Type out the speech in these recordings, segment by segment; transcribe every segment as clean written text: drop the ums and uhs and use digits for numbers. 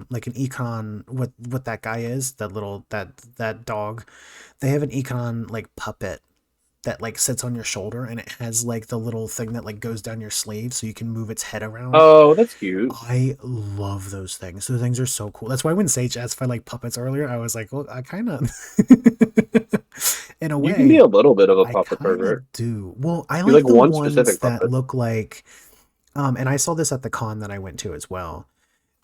like an econ, what that guy is, that dog. They have an econ like puppet that like sits on your shoulder, and it has like the little thing that like goes down your sleeve so you can move its head around. Oh, that's cute. I love those things. Those things are so cool. That's why when Sage asked if I like puppets earlier, I was like, well, I kind of, in a You can be a way, little bit of a I puppet kind pervert. of do. Well, I You like like the one ones specific that puppet. look like, and I saw this at the con that I went to as well.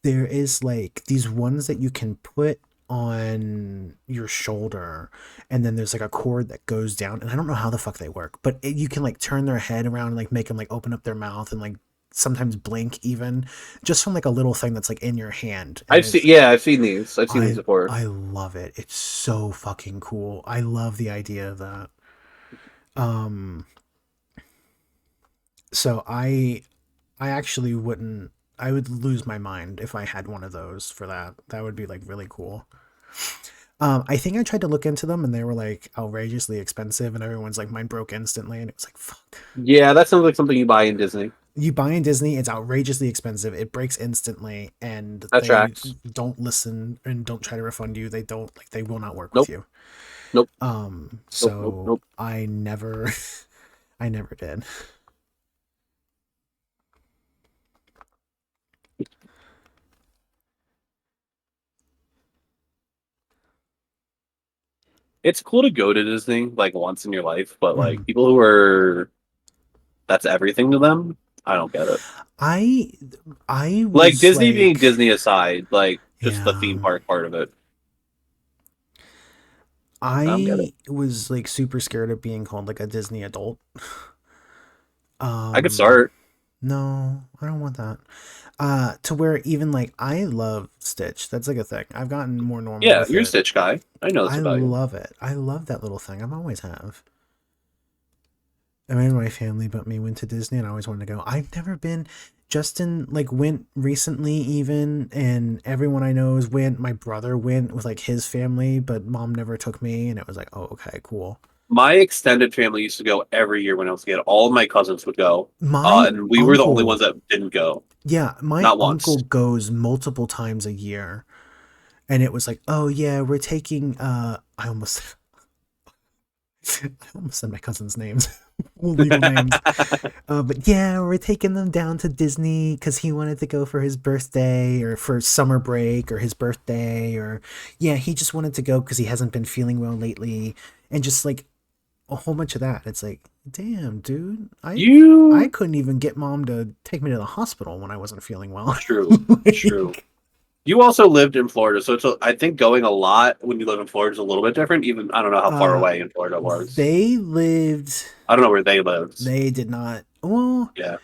There is like these ones that you can put on your shoulder, and then there's like a cord that goes down, and I don't know how the fuck they work, but you can like turn their head around and like make them like open up their mouth and like sometimes blink even just from like a little thing that's like in your hand, and it's I've seen these. I've seen these before. I love it. It's so fucking cool. I love the idea of that. Um, so I actually wouldn't. I would lose my mind if I had one of those for that. That would be like really cool. I think I tried to look into them and they were like outrageously expensive, and everyone's like mind broke instantly, and it was like fuck. Yeah, that sounds like something you buy in Disney. You buy in Disney, it's outrageously expensive. It breaks instantly, and That they tracks. don't listen and don't try to refund you. They don't like they will not work with Nope. you. Nope. Nope. Nope. So Nope. I never, I never did. It's cool to go to Disney like once in your life, but like Mhm. people who are that's everything to them, I don't get it. I I Like was Disney being like, Disney aside, like just the yeah, theme park part of it, I don't get it. I was like super scared of being called like a Disney adult. I could Um, start. no, I don't want that. To where even like I love Stitch. That's like a thing. I've gotten more normal Yeah, with you're a it. Stitch guy. I know this I about you. love it. I love that little thing. I've always have. I mean, my family but me went to Disney, and I always wanted to go. I've never been. Justin like went recently even, and everyone I know is went. My brother went with like his family, but mom never took me, and it was like, oh, okay, cool. My extended family used to go every year when I was a kid. All of my cousins would go, My and we were the only ones uncle, that didn't go. yeah, my Not uncle once. goes multiple times a year, and it was like, oh yeah, we're taking. I almost said my cousin's names, legal names. But yeah, we're taking them down to Disney because he wanted to go for his birthday or for summer break or his birthday, or yeah, he just wanted to go because he hasn't been feeling well lately, and just like a whole bunch of that. It's like, damn, dude, I You couldn't even get mom to take me to the hospital when I wasn't feeling well. true, true. Like, You also lived in Florida, so I think going a lot when you live in Florida is a little bit different. Even I don't know how far uh, away in Florida was. they lived. I don't know where they lived. They did not. Well, Yeah,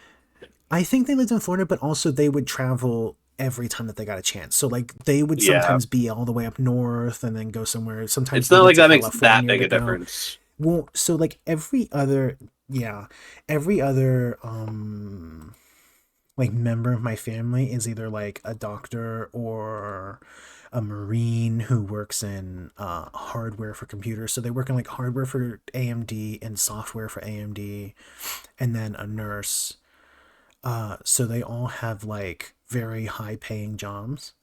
I think they lived in Florida, but also they would travel every time that they got a chance. So like they would yeah. sometimes be all the way up north and then go somewhere. Sometimes It's they not went like to that makes that California big to a go. difference. Well, so like every other, yeah, every other like member of my family is either like a doctor or a marine who works in hardware for computers. So they work in like hardware for AMD and software for AMD, and then a nurse. So they all have like very high paying jobs.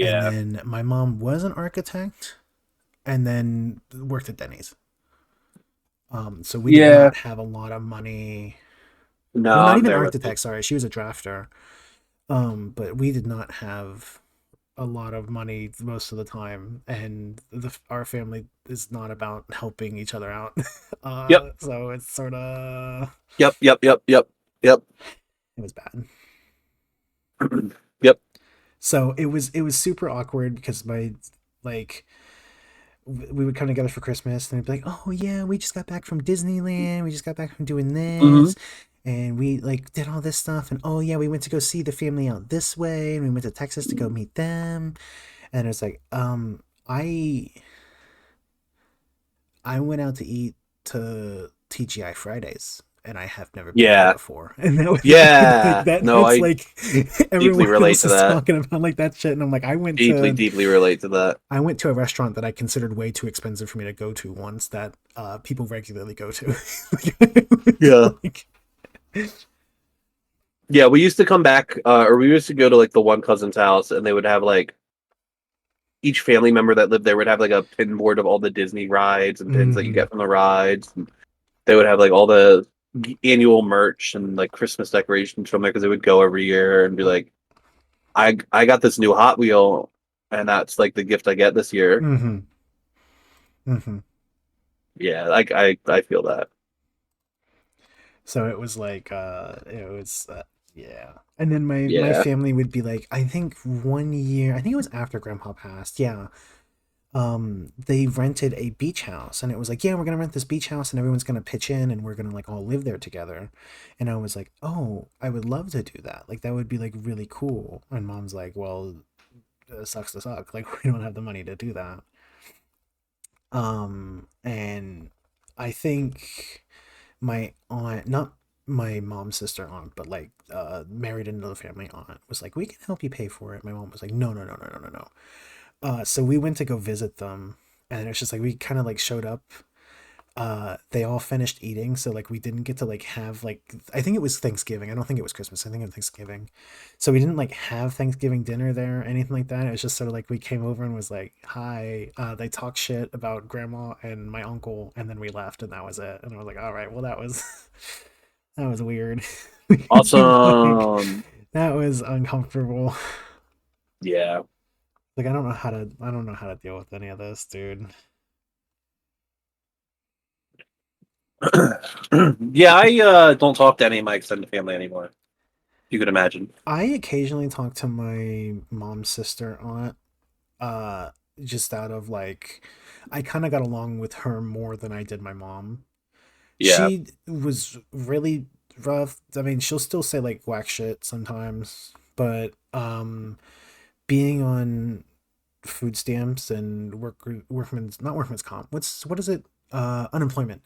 And Yeah, then my mom was an architect and then worked at Denny's. So we did yeah. not have a lot of money. Well, No, not I'm even there with you. architect, sorry. She was a drafter. But we did not have a lot of money most of the time, and our family is not about helping each other out. Yep, So it's sort of yep, yep, yep, yep, yep, it was bad. yep. So it was super awkward because my like we would come together for Christmas and they'd be like, "Oh yeah, we just got back from Disneyland. We just got back from doing Hmm. this, and we like did all this stuff. And oh yeah, we went to go see the family out this way, and we went to Texas to go meet them." And it's like, I went out to eat to TGI Fridays, and I have never been there Yeah, before. And that was like yeah. No, that's I like deeply everyone relate else to is that. talking about like that shit, and I'm like, Deeply, deeply relate to that. I went to a restaurant that I considered way too expensive for me to go to once that people regularly go to. It was Yeah. like, Yeah, we used to come back, or we used to go to like the one cousin's house, and they would have like each family member that lived there would have like a pin board of all the Disney rides and pins that you Hmm. get from the rides. And they would have like all the annual merch and like Christmas decorations from there because they would go every year and be like, I got this new Hot Wheel, and that's like the gift I get this year. Hmm. Hmm. Yeah, like I feel that. So it was like yeah. And then my Yeah. family would be like, I think one year, I think it was after grandpa passed. Yeah. They rented a beach house and it was like, yeah, we're going to rent this beach house and everyone's going to pitch in and we're going to like all live there together. And I was like, "Oh, I would love to do that. Like that would be like really cool." And mom's like, "Well, it sucks to suck. Like we don't have the money to do that." And I think my aunt, not my mom's sister aunt, but like married another family aunt was like, "We can help you pay for it." My mom was like, "No, no, no, no, no, no, no." So we went to go visit them, and it's just like we kind of like showed up. They all finished eating, so like we didn't get to like have like, I think it was Thanksgiving. I don't think it was Christmas. I think it was Thanksgiving. So we didn't like have Thanksgiving dinner there or anything like that. It was just sort of like we came over and was like, "Hi." They talked shit about grandma and my uncle, and then we left, and that was it. And I was like, "All right, well that was that was weird." Like Awesome. that was uncomfortable. Yeah. Like I don't know how to deal with any of this, dude. Yeah, I don't talk to any of my extended family anymore. You could imagine. I occasionally talk to my mom's sister aunt, uh, just out of like, I kind of got along with her more than I did my mom. Yeah. She was really rough. I mean, she'll still say like whack shit sometimes, but being on food stamps and workman's not workman's comp. What is it? Unemployment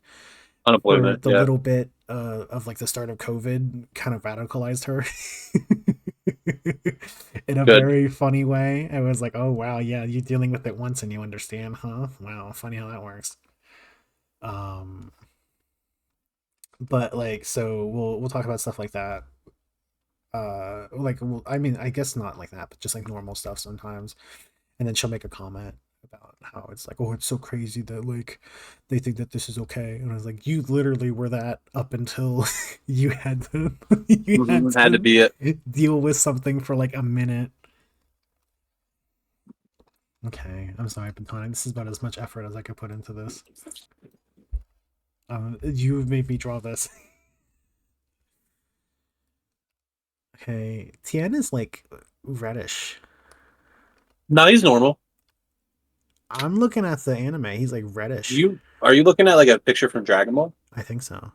for Unemployment. the Yeah. little bit of like the start of COVID kind of radicalized her in a Good. very funny way. I was like, oh wow, yeah, you're dealing with it once and you understand, huh? Wow, funny how that works. Um, but like, so we'll talk about stuff like that. Like, well, I mean, I guess not like that, but just like normal stuff sometimes. And then she'll make a comment about how it's like, oh, it's so crazy that like they think that this is okay. And I was like, you literally were that up until you had to you had Had to to be it. deal with something for like a minute. Okay, I'm sorry, Platonic. This is about as much effort as I could put into this. You made me draw this. Okay, Tien is like reddish. No, he's normal. I'm looking at the anime. He's like reddish. You are you looking at like a picture from Dragon Ball? I think so.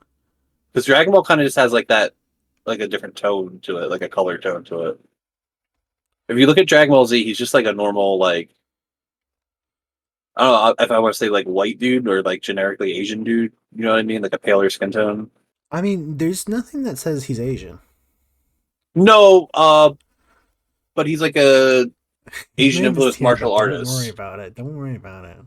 Because Dragon Ball kind of just has like that, like a different tone to it, like a color tone to it. If you look at Dragon Ball Z, he's just like a normal, like I don't know if I want to say like white dude or like generically Asian dude. You know what I mean? Like a paler skin tone. I mean, there's nothing that says he's Asian. No, but he's like a His Asian name is influenced Tien, martial but don't worry artist. about it. Don't worry about it.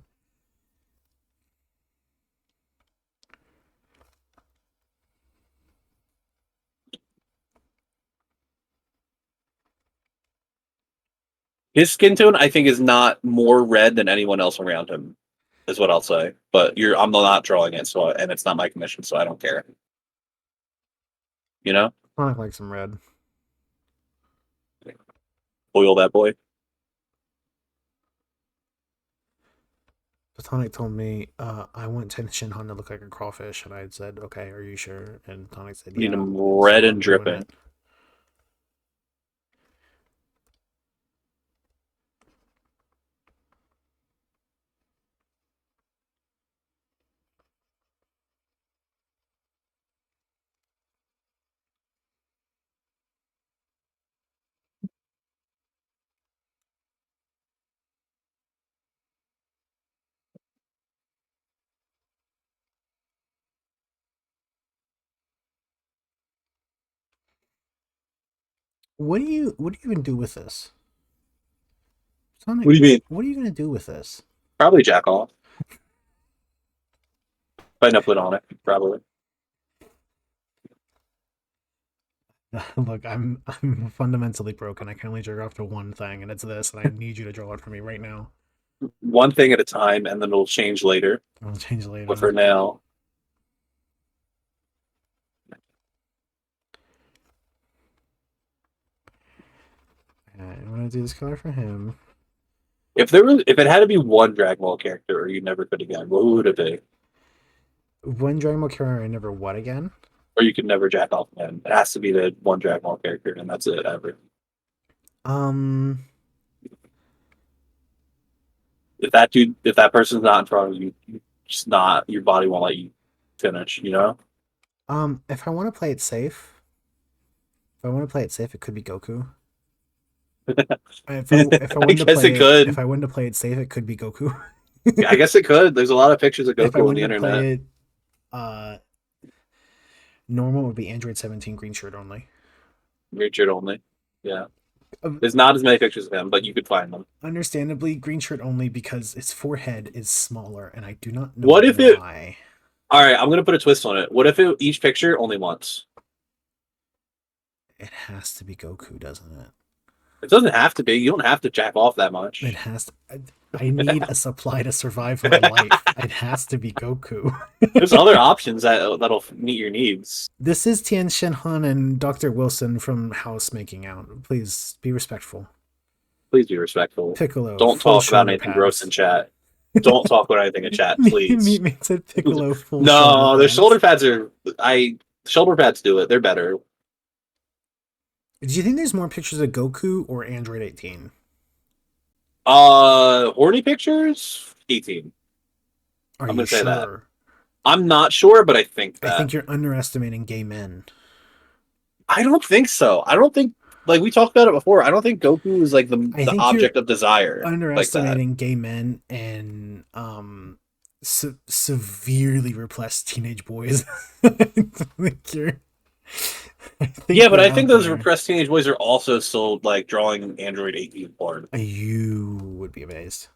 His skin tone, I think, is not more red than anyone else around him. Is what I'll say. But I'm not drawing it, so and it's not my commission, so I don't care. You know, I like some red. boil that boy. Tonic told me I want Tenshinhan to look like a crawfish, and I had said, "Okay, are you sure?" And Tonic said, Need "Yeah." him red So and I'm doing dripping. it. What do you even do with this, Tonic? What do you mean? What are you gonna do with this? Probably jack off. Put on it. Probably. Look, I'm fundamentally broken. I can only jerk off to one thing, and it's this, and I need you to draw it for me right now. One thing at a time, and then it'll change later. I'll change But for later. now, I'm gonna do this color for him. if it had to be one Dragon Ball character, or you never could again, what would it be? One Dragon Ball character I never what again? Or you could never jack off again. It has to be the one Dragon Ball character, and that's it ever. Um, If that person's not in front of you, just not your body won't let you finish. You know. if I want to play it safe, it could be Goku. If I I wanted to guess play it it, could. if I wanted to play it safe, it could be Goku. I guess it could. There's a lot of pictures of If I Goku on the wanted to internet. play it, uh, normal would be Android 17 green shirt only. Richard only. Yeah. Um, There's not as many pictures of him, but you could find them. Understandably, green shirt only because its forehead is smaller, and I do not know What if it? why. All right, I'm gonna put a twist on it. What if each picture only once? It has to be Goku, doesn't it? It doesn't have to be. You don't have to jack off that much. It has to. I need a supply to survive my life. It has to be Goku. There's other options that'll meet your needs. This is Tian Shenhan and Dr. Wilson from House making out. Please be respectful. Please be respectful. Piccolo. Don't full talk about shoulder anything pads. gross in chat. Don't talk about anything in chat, please. Meat said Piccolo full No, their pads. shoulder pads are. Shoulder pads do it. They're better. Do you think there's more pictures of Goku or Android 18? Horny pictures. 18. Are I'm you gonna say that. sure? I'm not sure, but I think I that. think you're underestimating gay men. I don't think so. I don't think like we talked about it before. I don't think Goku is like I the think object you're of desire like that. underestimating gay men and severely repressed teenage boys. I think you're. Yeah, but you're I think out those there. repressed teenage boys are also still like drawing Android 18 porn. You would be amazed.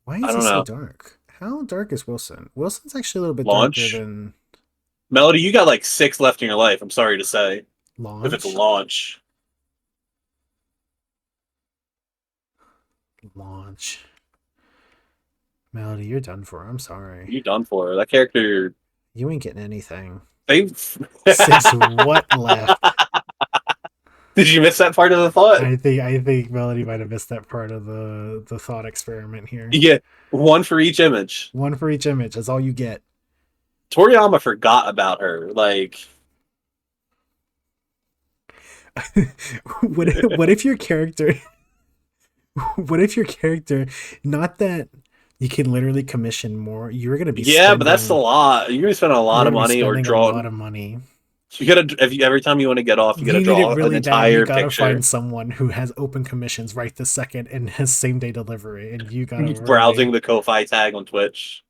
Why I is he don't so know. dark? How dark is Wilson? Wilson's actually a little bit darker Launch. than Melody, you got like 6 left in your life. I'm sorry to say. If it's a Launch. launch. Launch. Melody, you're done for. I'm sorry. You done for. That character You ain't getting anything. they 6 what left? Did you miss that part of the thought? I think Melody might have missed that part of the thought experiment here. Yeah. One for each image. One for each image. That's all you get. Toriyama forgot about her. Like What if your character what if your character, not that you can literally commission more, you're gonna be yeah, but that's a spending, lot. You're gonna spend a lot of money or a draw. lot of money. You gotta every time you want to get off, you gotta You need draw it really an bad. You entire gotta picture. find someone who has open commissions right this second and has same day delivery, and you gotta Browsing really, the KOFI tag on Twitch.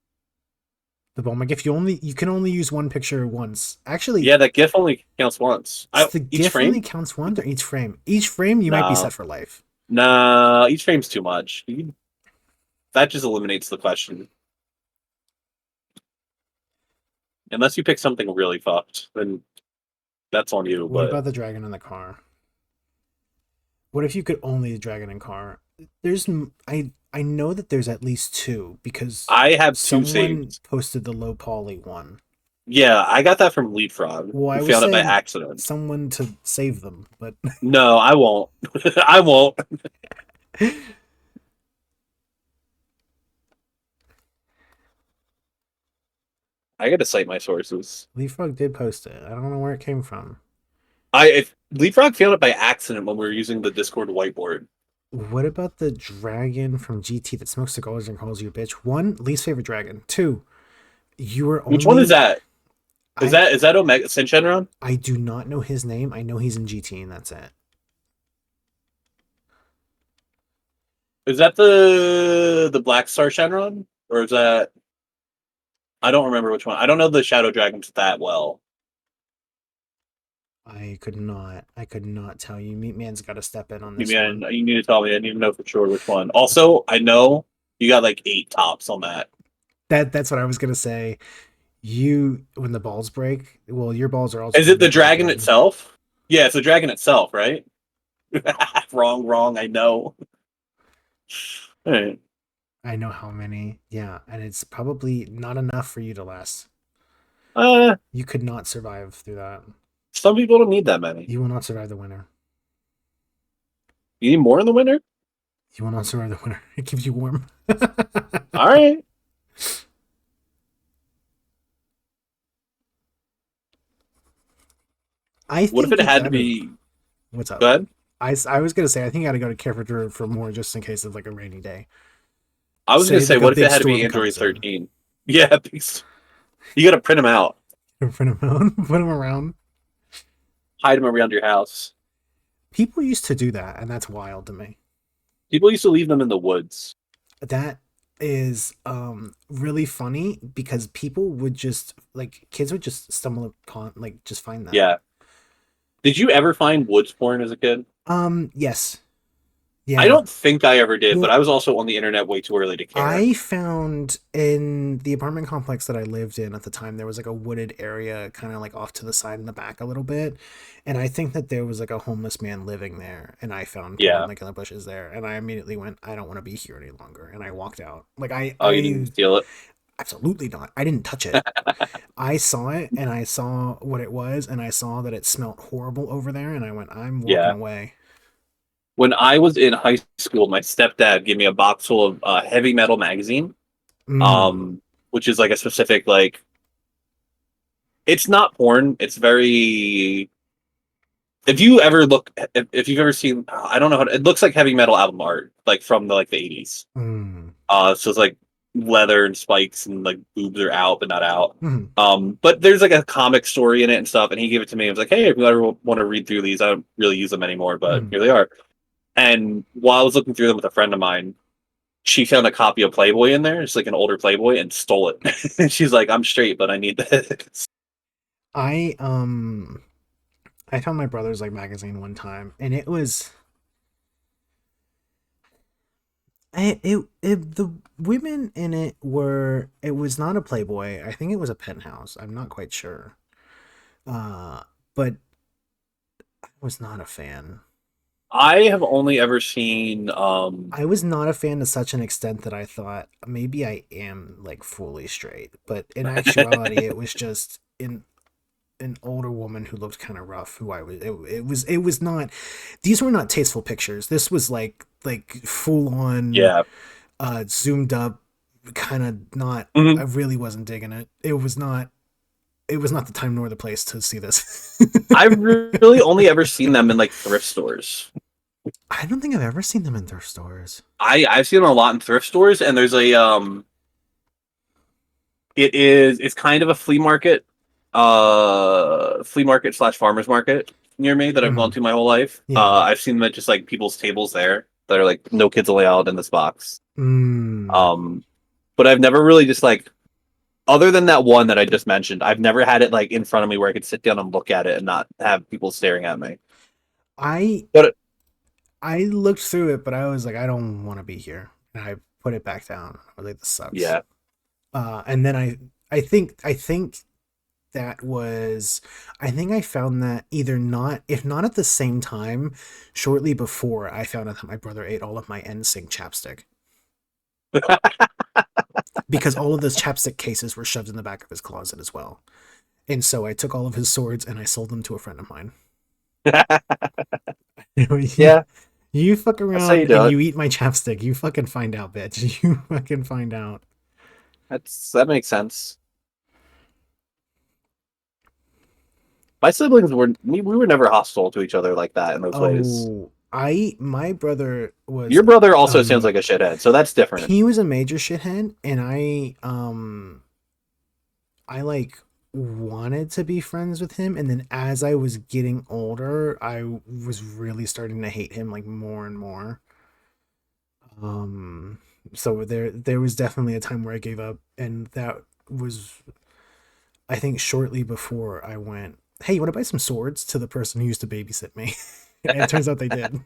the bomb. Like if you can only use one picture once. Actually, Yeah, that GIF only counts once. the Each GIF frame? only counts once or each frame. Each frame you might be No. set for life. Nah, each frame's too much. That just eliminates the question. Unless you pick something really fucked, then that's on you. What But about the dragon in the car? What if you could only dragon in car? I know that there's at least 2 because I have 2 someone saved. posted the low poly one. Yeah, I got that from Leapfrog. Well, I We was found it by saying accident. someone to save them, but No, I won't. I won't. I gotta cite my sources. Leapfrog did post it. I don't know where it came from. If Leapfrog found it by accident when we were using the Discord whiteboard. What about the dragon from GT that smokes cigars and calls you a bitch? 1, least favorite dragon. 2, you were only. Which one is that? Is I, that Omega Shenron? I do not know his name. I know he's in GT, and that's it. Is that the Black Star Shenron? Or is that I don't remember which one. I don't know the Shadow Dragons that well. I could not tell you. Meat Man's got to step in on this You one. need to tell me. I need to know for sure which one. Also, I know you got like 8 tops on that. That's what I was gonna say. You when the balls break, well, your balls are also. Is it the dragon itself? Yeah, it's a dragon itself, right? Wrong, wrong. I know. All right. I know how many. Yeah, and it's probably not enough for you to last. Uh, You could not survive through that. some people don't need that many. You will not survive the winter. You need more in the winter. You will not survive the winter. It keeps you warm. All right. I What if think it you had to gotta. be? What's up? Go ahead. I was gonna say I think I gotta go to Careford for more just in case of like a rainy day. I was gonna Say say, like a what if big it had to be storm Android comes in. 13? Yeah, you got to print them out, Print them out, put them around. hide them around your house. People used to do that, and that's wild to me. People used to leave them in the woods. That is really funny because people would just like kids would just stumble upon like just find that. Yeah. Did you ever find woods porn as a kid? Yes. I Yeah. don't think I ever did, but Well, I was also on the internet way too early to care. I found in the apartment complex that I lived in at the time, there was like a wooded area kind of like off to the side in the back a little bit. And I think that there was like a homeless man living there. And I found porn Yeah. like in the bushes there. And I immediately went, I don't want to be here any longer. And I walked out. Like, Oh, you didn't steal it? absolutely not. I didn't touch it. I saw it and I saw what it was. And I saw that it smelt horrible over there. And I went, I'm walking Yeah. away. When I was in high school, my stepdad gave me a box full of heavy metal magazine, Mm, um, which is like a specific like. It's not porn. It's very. If you ever look, if you've ever seen, I don't know how to, it looks like heavy metal album art, like from the 80s. mm, So it's like leather and spikes and like boobs are out but not out. mm, But there's like a comic story in it and stuff. And he gave it to me. I was like, hey, if you ever want to read through these, I don't really use them anymore, but mm. here they are. And while I was looking through them with a friend of mine, she found a copy of Playboy in there. It's like an older Playboy and stole it. And she's like, I'm straight, but I need this. I I found my brother's like magazine one time, and it was the women in it were it was not a Playboy. I think it was a Penthouse. I'm not quite sure. But I was not a fan. I have only ever seen I was not a fan to such an extent that I thought maybe I am like fully straight, but in actuality, it was just in an older woman who looked kind of rough who I was it was not these were not tasteful pictures. This was like full on yeah. zoomed up kind of not I Mhm. really wasn't digging it. It was not the time nor the place to see this. I've really only ever seen them in like thrift stores. I don't think I've ever seen them in thrift stores. I've seen them a lot in thrift stores, and there's a it's kind of a flea market slash farmers market near me that I've gone Mm, to my whole life. yeah. I've seen them at just like people's tables there that are like no kids allowed in this box. Mm. Um, but I've never really just like other than that one that I just mentioned, I've never had it like in front of me where I could sit down and look at it and not have people staring at me. I But I looked through it, but I was like, I don't want to be here, and I put it back down. I was like, this sucks. yeah, And then I think that was I think I found that either not if not at the same time, shortly before I found out that my brother ate all of my NSYNC chapstick because all of those chapstick cases were shoved in the back of his closet as well. And so I took all of his swords and I sold them to a friend of mine. you, yeah, you fuck that's how you around do and it. you eat my chapstick. You fucking find out, bitch. You fucking find out. That makes sense. My siblings were we were never hostile to each other like that in those ways. Oh, my brother was Your brother also sounds um like a shithead, so that's different. he was a major shithead and I like wanted to be friends with him, and then as I was getting older, I was really starting to hate him like more and more. Um so there was definitely a time where I gave up, and that was I think shortly before I went, "Hey, you want to buy some swords?" to the person who used to babysit me. And it turns out they did.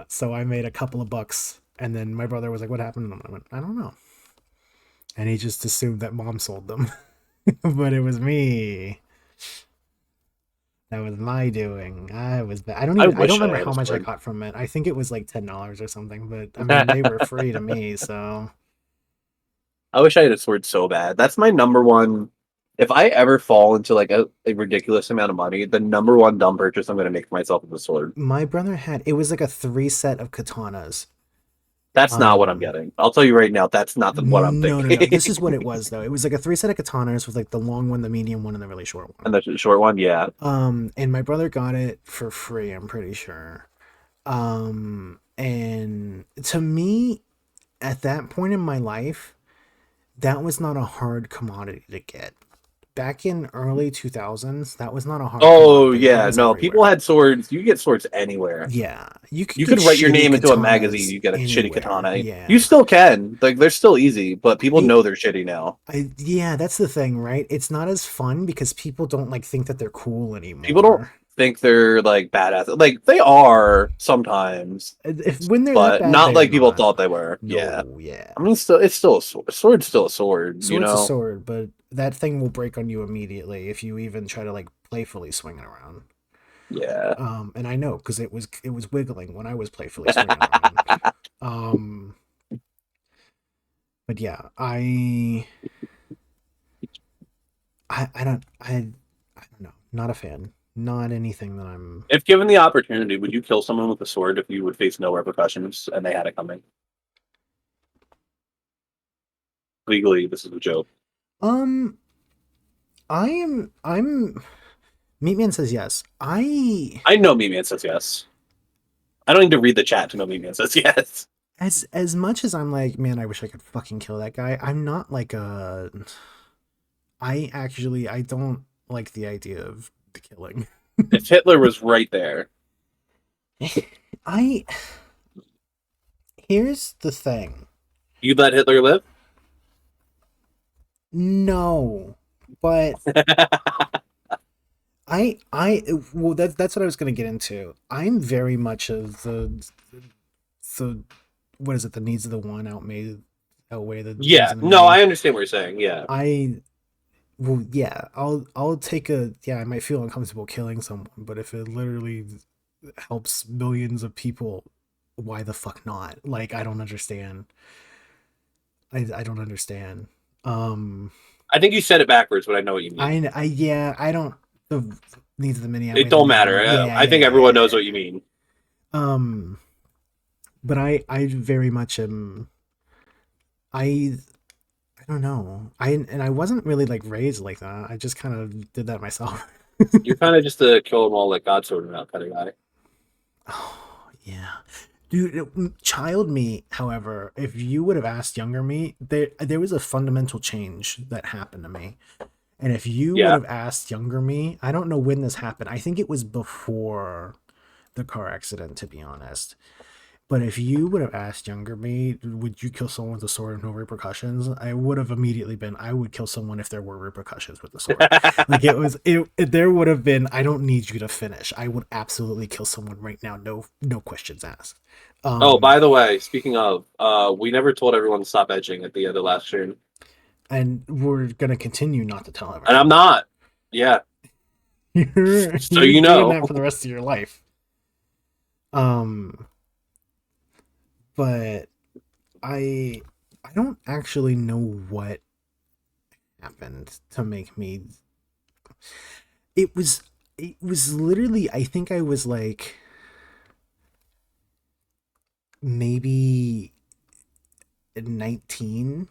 So I made a couple of bucks, and then my brother was like, "What happened?" And I went, "I don't know." And he just assumed that mom sold them, but it was me. That was my doing. I I don't wish I remember had a how much I sword. got from it. I think it was like $10 or something, but I mean they were free to me, so I wish I had a sword so bad. That's my number one. If I ever fall into like a ridiculous amount of money, the number one dumb purchase I'm going to make for myself is a sword. my brother had it was like a three set of katanas. That's not what I'm Um getting. I'll tell you right now, that's not what I'm no, no, no. thinking. This is what it was though. It was like a three set of katanas with like the long one, the medium one, and the really short one. And the short one, yeah. And my brother got it for free, I'm pretty sure. And to me, at that point in my life, that was not a hard commodity to get. Back in early 2000s, that was not a hard Oh commodity. It yeah, was no, people everywhere. had swords. You get swords anywhere. Yeah, you could You get could write your shitty name into a magazine, katanas you get a shitty anywhere. katana. You Yeah. still can. Like they're still easy, but people I know they're shitty now. yeah, that's the thing, right? It's not as fun because people don't like think that they're cool People don't anymore. think they're like badass. Like they are sometimes, If when they're that but bad, not they're like people not. thought they were. Yeah. No, yeah. I mean, still, it's still a sword. A sword's still a sword, you Sword's a know? sword, but that thing will break on you immediately if you even try to like playfully swing it around. Yeah. And I know because it was wiggling when I was playfully swinging around. Um, but yeah, I don't know. Not a fan. Not anything that I'm. If given the opportunity, would you kill someone with a sword if you would face no repercussions and they had it coming? Legally, this is a joke. Um, I'm. Meatman says yes. I know me man says yes. I don't need to read the chat to know me man says yes. As much as I'm like, man, I wish I could fucking kill that guy. I'm not like a. I don't like the idea of the killing. If Hitler was right there, I Here's the thing. you'd let Hitler live? No, but well that's what I was gonna get into. I'm very much of the what is it? The needs of the one outweigh the needs Yeah. of the No, many. I understand what you're saying. Yeah. I well yeah, I'll take a yeah. I might feel uncomfortable killing someone, but if it literally helps millions of people, why the fuck not? Like I don't understand. I don't understand. Um, I think you said it backwards, but I know what you mean. I yeah, I don't the needs of the many It outweigh the don't needs of the matter. one. Yeah, I yeah, think yeah, everyone yeah, knows yeah. what you mean. Um, but I very much am I I don't know. I wasn't really like raised like that. I just kind of did that myself. You're kind of just a kill them all like God sorted out kind of guy. Oh, yeah. Dude, child me, however, if you would have asked younger me, there was a fundamental change that happened to me. And if you would Yeah. have asked younger me, I don't know when this happened. I think it was before the car accident, to be honest. But if you would have asked younger me, would you kill someone with a sword with no repercussions? I would have immediately been, I would kill someone if there were repercussions with the sword. Like there would have been, I don't need you to finish. I would absolutely kill someone right now. No questions asked. Oh, Um, by the way, speaking of, we never told everyone to stop edging at the end of last stream, and we're gonna continue not to tell and I'm everyone. not. Yeah, so You're you doing know. that for the rest of your life. Um, but I I don't actually know what happened to make me. It was it was literally I think I was like maybe 19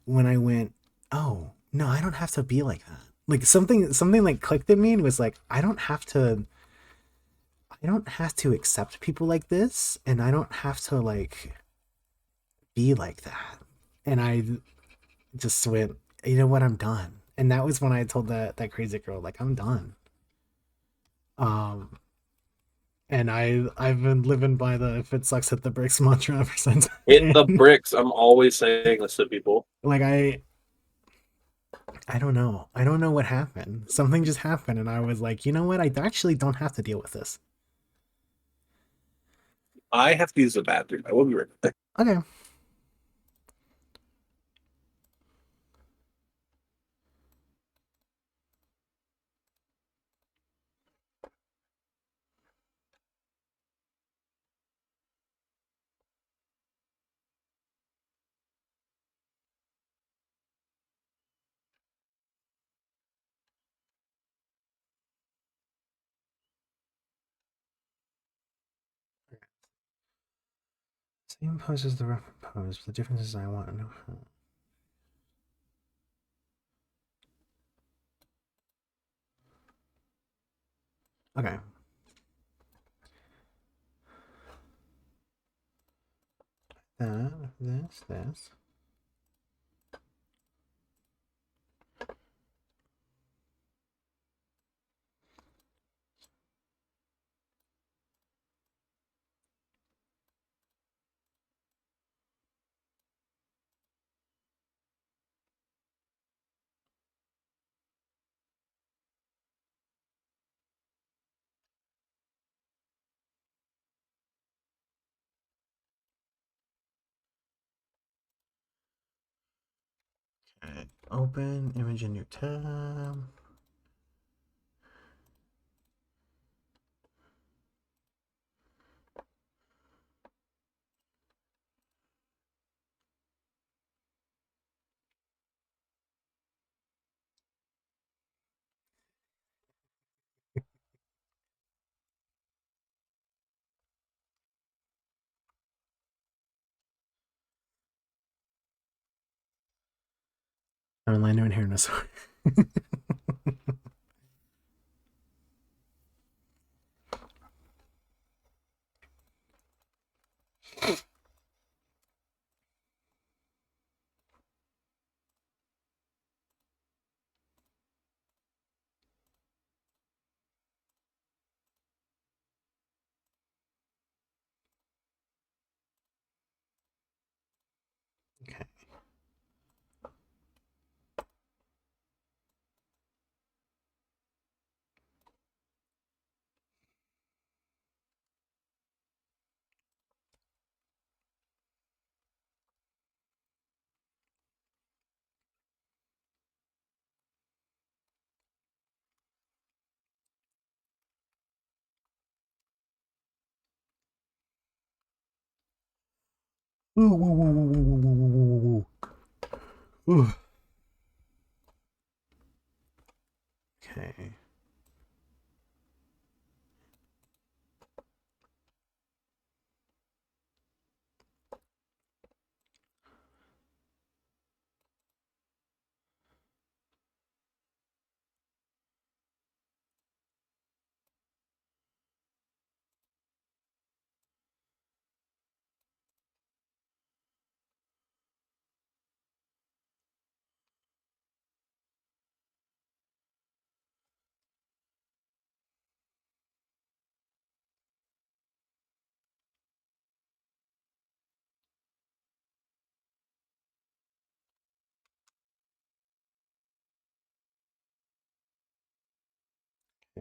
when I went, "Oh, no, I don't have to be like that." Like something like clicked in me and was like, I don't have to accept people like this and I don't have to like be like that. And I just went, you know what, I'm done. And that was when I told that crazy girl, like, I'm done. Um, and I've been living by the if it sucks hit the bricks mantra ever since. Hit the And bricks. I'm always saying this to people. like I don't know. I don't know what happened. Something just happened and I was like, you know what? I actually don't have to deal with this. I have to use the bathroom. I will be right back. Okay. Same pose as the reference pose. The difference is I want to know how. Okay. This. Okay. Open image in your tab. I'm Orlando and here in Okay. Ooh. Okay.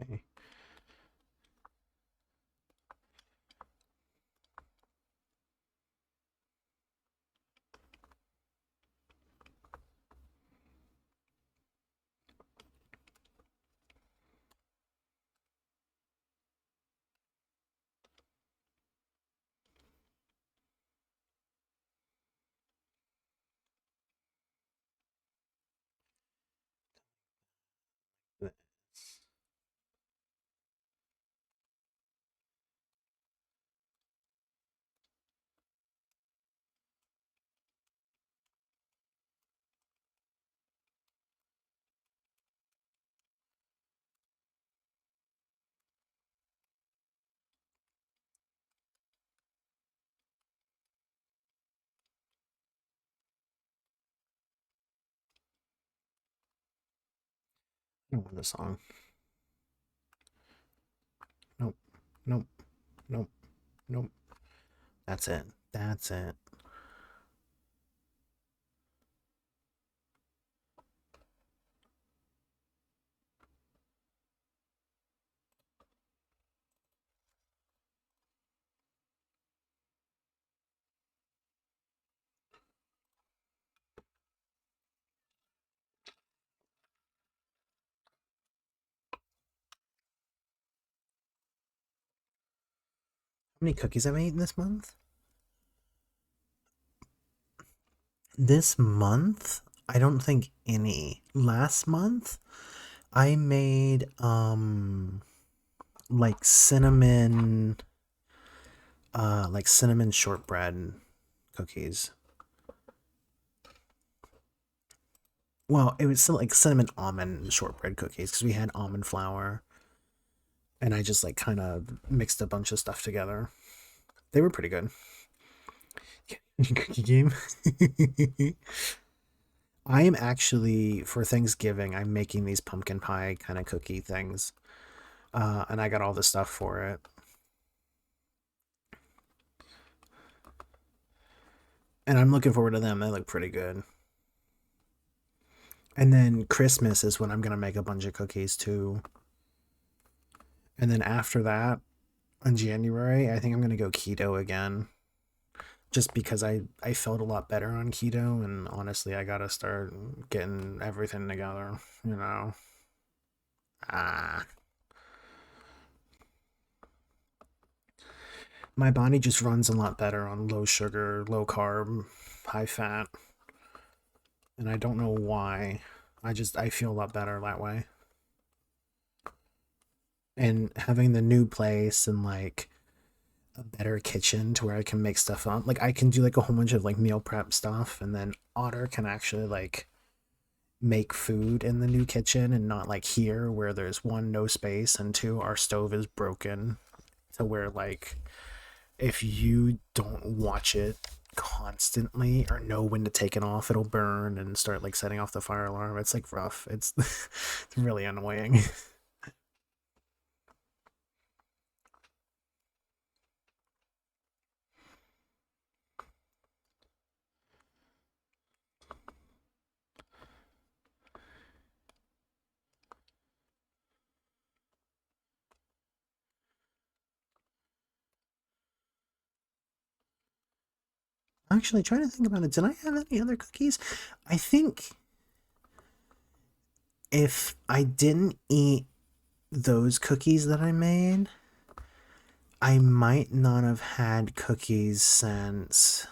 Okay. I don't want this song. Nope. Nope. Nope. Nope. That's it. That's it. How many cookies have I eaten this month? This month, I don't think any. Last month, I made like cinnamon shortbread. cookies. Well, it was still like cinnamon almond shortbread cookies because we had almond flour, and I just like kind of mixed a bunch of stuff together. They were pretty good. Cookie game. I am actually for Thanksgiving. I'm making these pumpkin pie kind of cookie things, and I got all the stuff for it. And I'm looking forward to them. They look pretty good. And then Christmas is when I'm gonna make a bunch of cookies too. And then after that, in January, I think I'm gonna go keto again. Just because I felt a lot better on keto, and honestly, I gotta start getting everything together. You know. Ah, my body just runs a lot better on low sugar, low carb, high fat, and I don't know why. I feel a lot better that way. And having the new place and like a better kitchen to where I can make stuff up. Like I can do like a whole bunch of like meal prep stuff, and then Otter can actually like make food in the new kitchen and not like here where there's one, no space, and two, our stove is broken to where like if you don't watch it constantly or know when to take it off, it'll burn and start like setting off the fire alarm. It's like rough. It's it's really annoying. Actually, trying to think about it, did I have any other cookies? I think if I didn't eat those cookies that I made, I might not have had cookies since.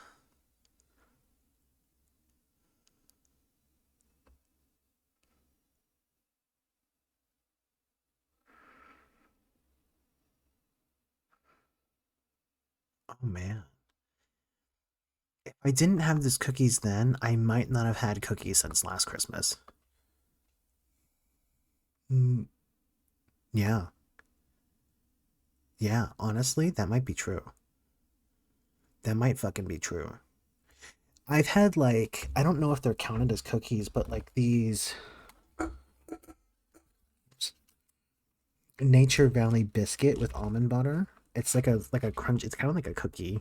Oh man. If I didn't have those cookies then, I might not have had cookies since last Christmas. Mm, yeah. Yeah, honestly, that might be true. That might fucking be true. I've had like, I don't know if they're counted as cookies, but like these Nature Valley biscuit with almond butter. It's like a crunch. It's kind of like a cookie,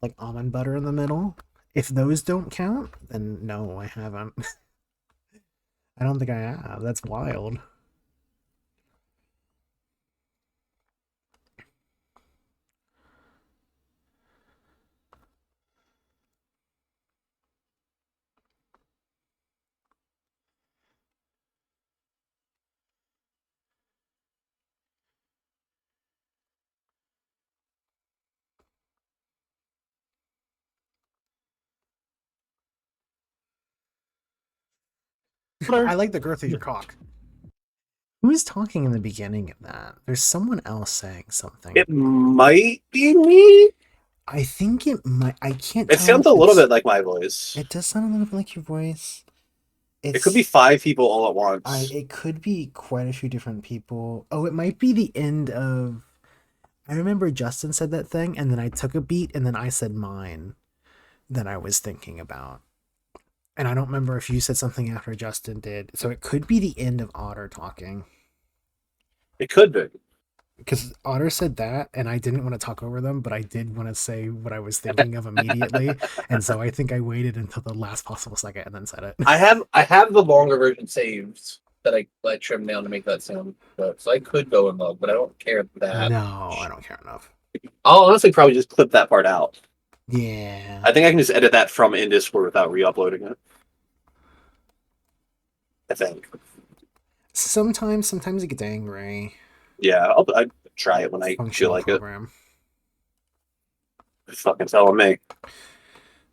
like almond butter in the middle. If those don't count, then no, I haven't. I don't think I have. That's wild. I like the girth of your cock. Who was talking in the beginning of that? There's someone else saying something. It might be me. I think it might. I can't It tell sounds if a little it's. bit like my voice. It does sound a little bit like your voice. It could be It's. 5 people all at once. It could be quite a few different people. Oh, it might be the end of. I remember Justin said that thing, and then I took a beat, and then I said mine that I was thinking about. And I don't remember if you said something after Justin did. So it could be the end of Otter talking. It could be. Because Otter said that, and I didn't want to talk over them, but I did want to say what I was thinking of immediately, and so I think I waited until the last possible second and then said it. I have the longer version saved that I trimmed down to make that sound. So I could go in love, but I don't care that. No, I don't care enough. I'll honestly probably just clip that part out. Yeah. I think I can just edit that from in Discord without re-uploading it. I think. Sometimes it gets angry. Yeah, I try it when I feel Functional like it. program. Fucking telling me.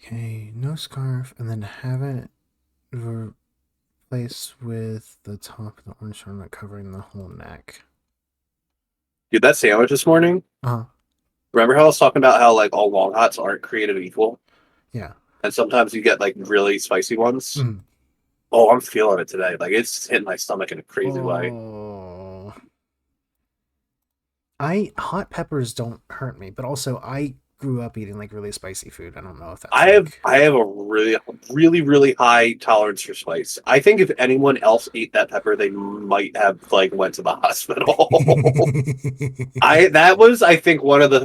Okay, no scarf, and then have it replaced with the top of the orange ornament covering the whole neck. Dude, that sandwich this morning. Uh huh. Remember how I was talking about how like all long hots aren't created equal? Yeah. and sometimes you get like really spicy ones. Mm. Oh, I'm feeling it today. Like it's hitting my stomach in a crazy way. Oh. I hot peppers don't hurt me, but also I grew up eating like really spicy food. I don't know if that's like I have a really high tolerance for spice. I think if anyone else ate that pepper, they might have like went to the hospital. I that was I think one of the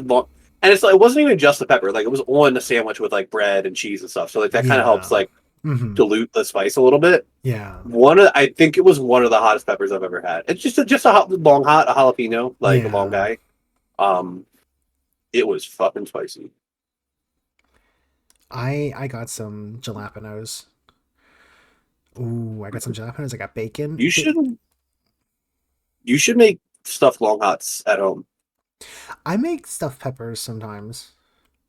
and it's like it wasn't even just the pepper. Like it was on the sandwich with like bread and cheese and stuff. So like that kind of helps Yeah. like Hmm. dilute the spice a little bit. Yeah. I think it was one of the hottest peppers I've ever had. It's just a long hot, a jalapeno, like a long Yeah. guy. Um, it was fucking spicy. I got some jalapenos. Ooh, I got some jalapenos. I got bacon. You should you should make stuffed long hots at home. I make stuffed peppers sometimes.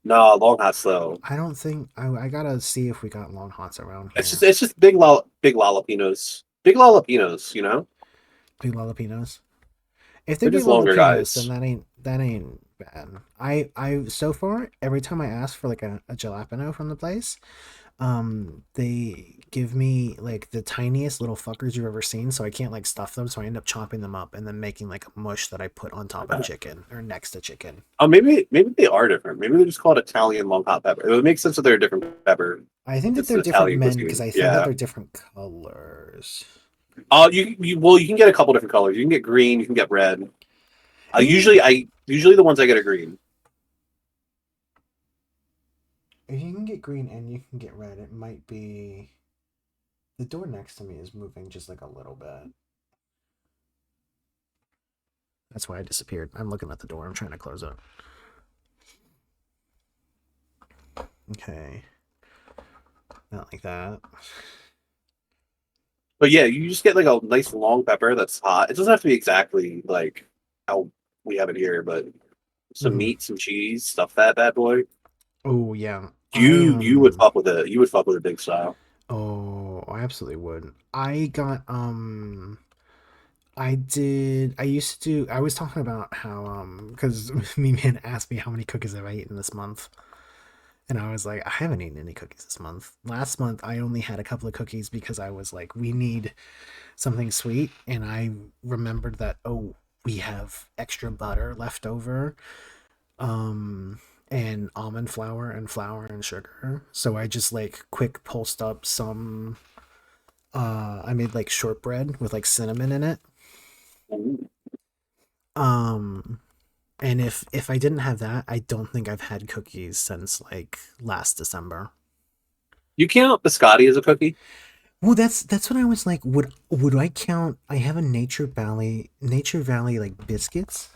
No, long hots though. I don't think I gotta see if we got long hots around It's here. just big lalapinos. Big lalapinos, you know? Big jalapenos. If they're They're big just longer jalapenos, then guys. that ain't bad. I so far every time I ask for like a jalapeno from the place, they give me like the tiniest little fuckers you've ever seen, so I can't like stuff them, so I end up chopping them up and then making like a mush that I put on top of chicken or next to chicken. Oh, maybe they are different. Maybe they're just called Italian long hot pepper. It would make sense that they're a different pepper. I think that It's they're an different Italian men because cuisine. I think that Yeah. they're different colors. You can get a couple different colors. You can get green. You can get red. Eh, Usually the ones I get are green. if you can get green and you can get red, it might be the door next to me is moving just like a little bit. That's why I disappeared. I'm looking at the door. I'm trying to close it. Okay. Not like that. But yeah, you just get like a nice long pepper that's hot. It doesn't have to be exactly like how we have it here, but some Hmm. meat, some cheese, stuff that bad boy. Oh yeah. You would fuck with it. You would fuck with a big style. Oh, I absolutely would. I got I did I used to do I was talking about how because me man asked me how many cookies have I eaten this month. And I was like, I haven't eaten any cookies this month. Last month I only had a couple of cookies because I was like, we need something sweet, and I remembered that, oh, we have extra butter left over, um and almond flour and sugar. So I just like quick pulsed up some I made like shortbread with like cinnamon in it. Ooh. Um and if I didn't have that, I don't think I've had cookies since like last December. You count biscotti as a cookie? Well, that's what I was like. Would I count? I have a Nature Valley like biscuits.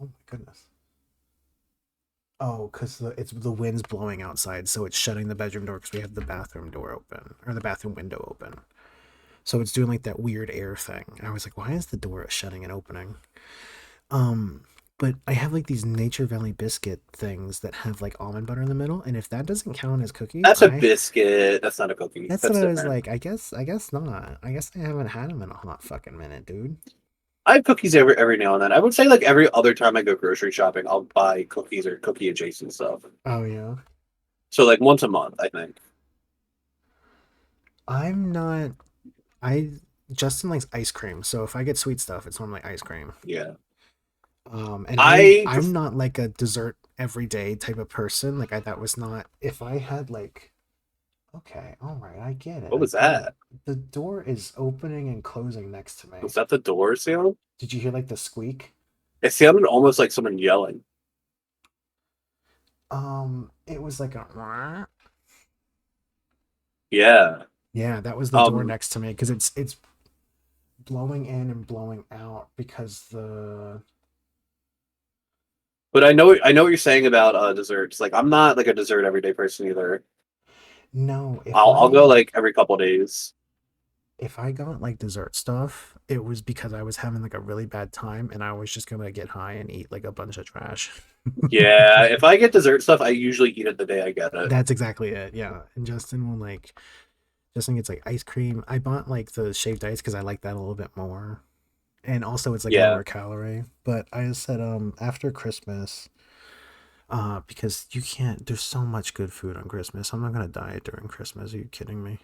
Oh my goodness. Oh, because it's the wind's blowing outside, so it's shutting the bedroom door because we have the bathroom door open or the bathroom window open. So it's doing like that weird air thing. I was like, why is the door shutting and opening? Um, but I have like these Nature Valley biscuit things that have like almond butter in the middle, and if that doesn't count as cookies, That's a biscuit. That's not a cookie. that's what That's I was different. like. I guess not. I guess I haven't had them in a hot fucking minute, dude. I have cookies every now and then. I would say like every other time I go grocery shopping, I'll buy cookies or cookie adjacent stuff. Oh yeah. So like once a month, I think. I'm not. I Justin likes ice cream, so if I get sweet stuff, it's normally ice cream. Yeah. And I'm I I'm pref- not like a dessert everyday type of person. Like that was not. If I had like, okay, all right, I get it. what I was get it. that? The door is opening and closing next to me. Was that the door sound? Did you hear like the squeak? It sounded almost like someone yelling. It was like a. Yeah. Yeah, that was the door Um, next to me because it's blowing in and blowing out because the but I know what you're saying about desserts. Like I'm not like a dessert everyday person either. no, I'll go like every couple days. if I got like dessert stuff, it was because I was having like a really bad time and I was just gonna get high and eat like a bunch of trash. Yeah, if I get dessert stuff, I usually eat it the day I get it. That's exactly it. Yeah. And Justin gets like ice cream. I bought like the shaved ice because I like that a little bit more. And also it's like Yeah. lower calorie. But I said after Christmas, Because you can't. There's so much good food on Christmas. I'm not gonna diet during Christmas. Are you kidding me?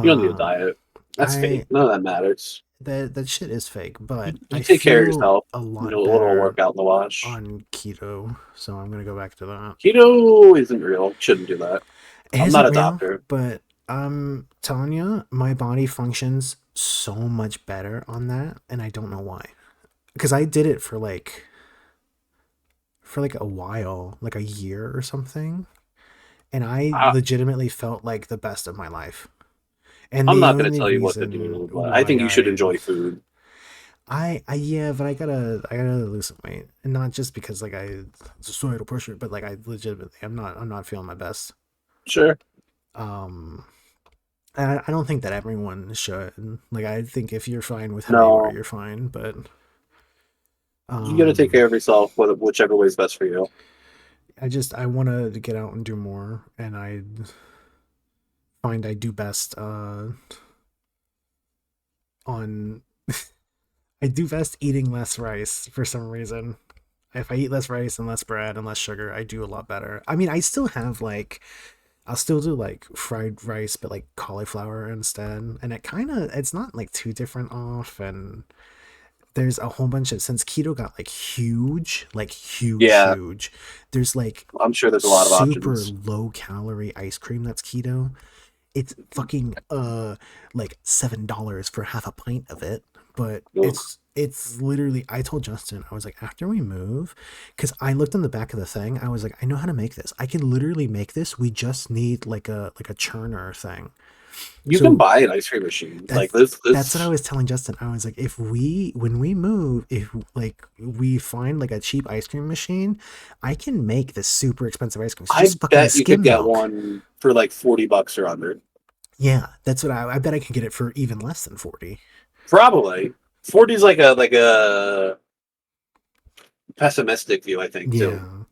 You don't need a Um, diet. That's fake. I None of that matters. that shit is fake, but You I take care of feel yourself. a You know, lot a little better workout in the wash. on keto, so I'm gonna go back to that. Keto isn't real. Shouldn't do that. It I'm not isn't a real, doctor. but I'm telling you, my body functions so much better on that, and I don't know why. Because I did it for like a while, like a year or something, and I I, legitimately felt like the best of my life. And I'm the not going to only tell you what to reason do, but I why think you should enjoy food. I yeah, but I gotta lose some weight, and not just because like it's a societal pressure, but like I legitimately I'm not feeling my best. Sure. Um, I don't think that everyone should. Like I think if you're fine with how you are, No, you're fine. But you got to take um, care of yourself, whichever way is best for you. I want to get out and do more, and I find I do best on I do best eating less rice for some reason. If I eat less rice and less bread and less sugar, I do a lot better. I mean, I still have like I'll still do like fried rice, but like cauliflower instead. And it's not like too different off. And there's a whole bunch of, since keto got like Yeah, huge, there's like I'm sure there's a lot of super options. low calorie ice cream that's keto. It's fucking like $7 for half a pint of it, but Ugh. it's literally, I told Justin, I was like, after we move, because I looked on the back of the thing, I was like, I know how to make this. I can literally make this. We just need like a churner thing. You can So buy an ice cream machine like that's this. that's what I This was telling Justin. I was like, if we when we move, if like we find like a cheap ice cream machine, I can make this super expensive ice cream. It's I just fucking bet you could skim get milk. one for like $40 or under. Yeah, that's what I bet I can get it for even less than 40. Probably 40 is like a pessimistic view, I think too. Yeah.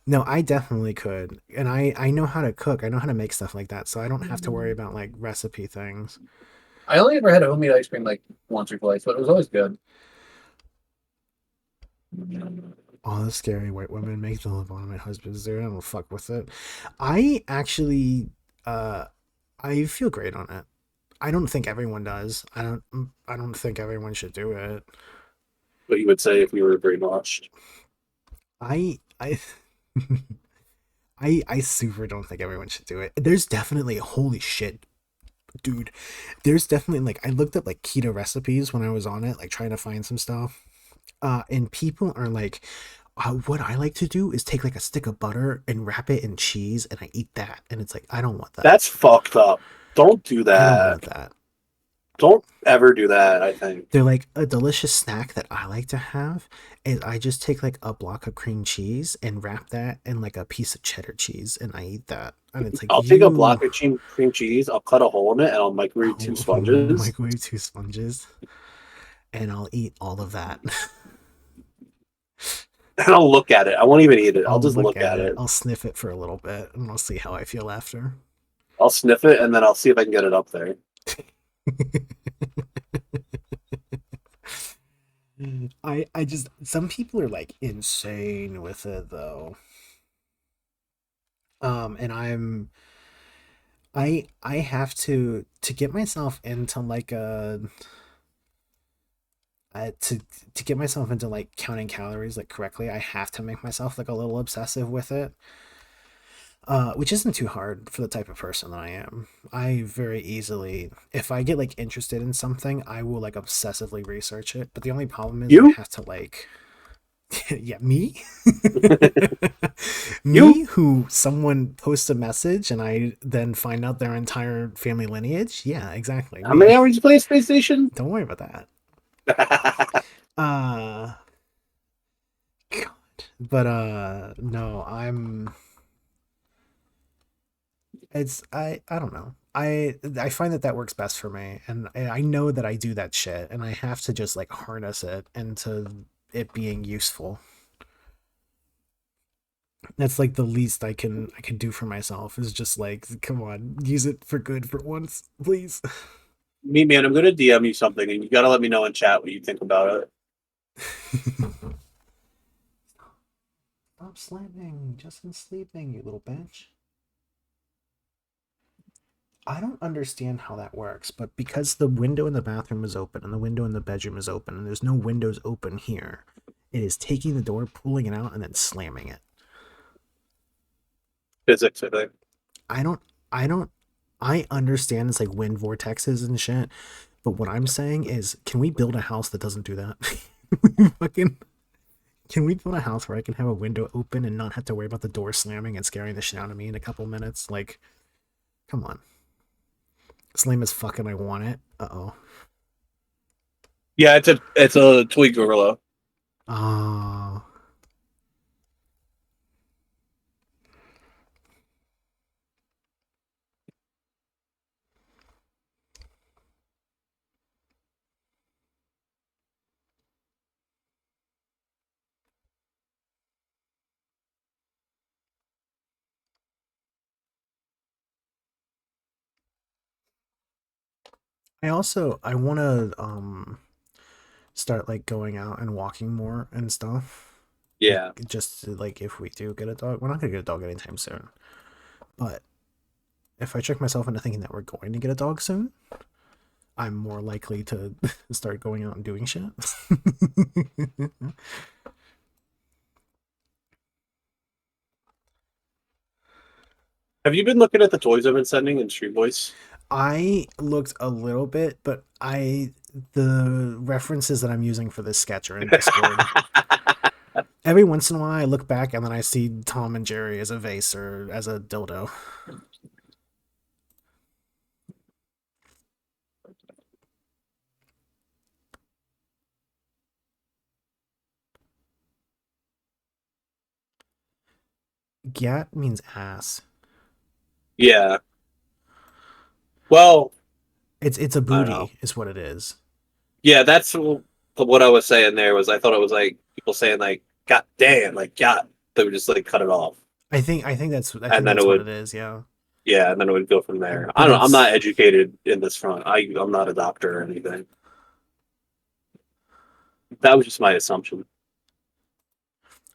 No, I definitely could. And I know how to cook. I know how to make stuff like that, so I don't have to worry about like recipe things. I only ever had a homemade ice cream like once or twice, but it was always good. All the scary white women make the live on my husband's there. I don't fuck with it. I actually uh I feel great on it. I don't think everyone does. I don't think everyone should do it. What you would say if we were brainwashed. I I super don't think everyone should do it. There's definitely holy shit, dude. There's definitely like I looked up like keto recipes when I was on it, like trying to find some stuff. And people are like, what I like to do is take like a stick of butter and wrap it in cheese, and I eat that. And it's like I don't want that. That's fucked up. Don't do I don't that. want that. Don't ever do that, I think. They're like a delicious snack that I like to have is I just take like a block of cream cheese and wrap that in like a piece of cheddar cheese and I eat that. And it's like I'll take a you block of cream cheese, I'll cut a hole in it, and I'll microwave two sponges, microwave two sponges and I'll eat all of that. and I'll look at it. I won't even eat it. I'll I'll just look look at at it, it. I'll sniff it for a little bit, and I'll see how I feel after. I'll sniff it, and then I'll see if I can get it up there. I just some people are like insane with it though. And I have to get myself into like a to get myself into like counting calories like correctly. I have to make myself like a little obsessive with it. Which isn't too hard for the type of person that I am. I very easily, if I get like interested in something, I will like obsessively research it. But the only problem is I You, have to like, yeah, me, you. me, who someone posts a message and I then find out their entire family lineage. Yeah, exactly, How many me. hours you play Space Station? Don't worry about that. Uh, God. But no, I don't know. I find that that works best for me, and I know that I do that shit, and I have to just like harness it into it being useful. That's like the least I can do for myself is just like, come on, use it for good for once, please. Me, man, I'm gonna DM you something, and you gotta let me know in chat what you think about it. Stop Stop slamming. Justin's sleeping, you little bitch. I don't understand how that works, but because the window in the bathroom is open and the window in the bedroom is open and there's no windows open here, it is taking the door, pulling it out, and then slamming it. Physics, I think. I don't I don't I understand it's like wind vortexes and shit, but what I'm saying is can we build a house that doesn't do that? Fucking can we build a house where I can have a window open and not have to worry about the door slamming and scaring the shit out of me in a couple minutes? Like, come on. As lame as fucking I want it. Uh-oh. Yeah, it's a toy gorilla. Oh. I want to start like going out and walking more and stuff. Like Yeah. just like if we do get a dog, we're not gonna get a dog anytime soon. But if I trick myself into thinking that we're going to get a dog soon, I'm more likely to start going out and doing shit. Have you been looking at the toys I've been sending in Street Voice? I looked a little bit, but the references that I'm using for this sketch are in Discord. Every once in a while, I look back and then I see Tom and Jerry as a vase or as a dildo. Gat means ass. Yeah. Well, It's a I don't know. booty, is what it is. Yeah, that's what I was saying there was I thought it was like people saying like God damn, like God, they would just like cut it off. I And think then it that's what would it is. Yeah, yeah, and then it would go from there. I but don't know. I'm not it's educated in this front. I'm not a doctor or anything. That was just my assumption.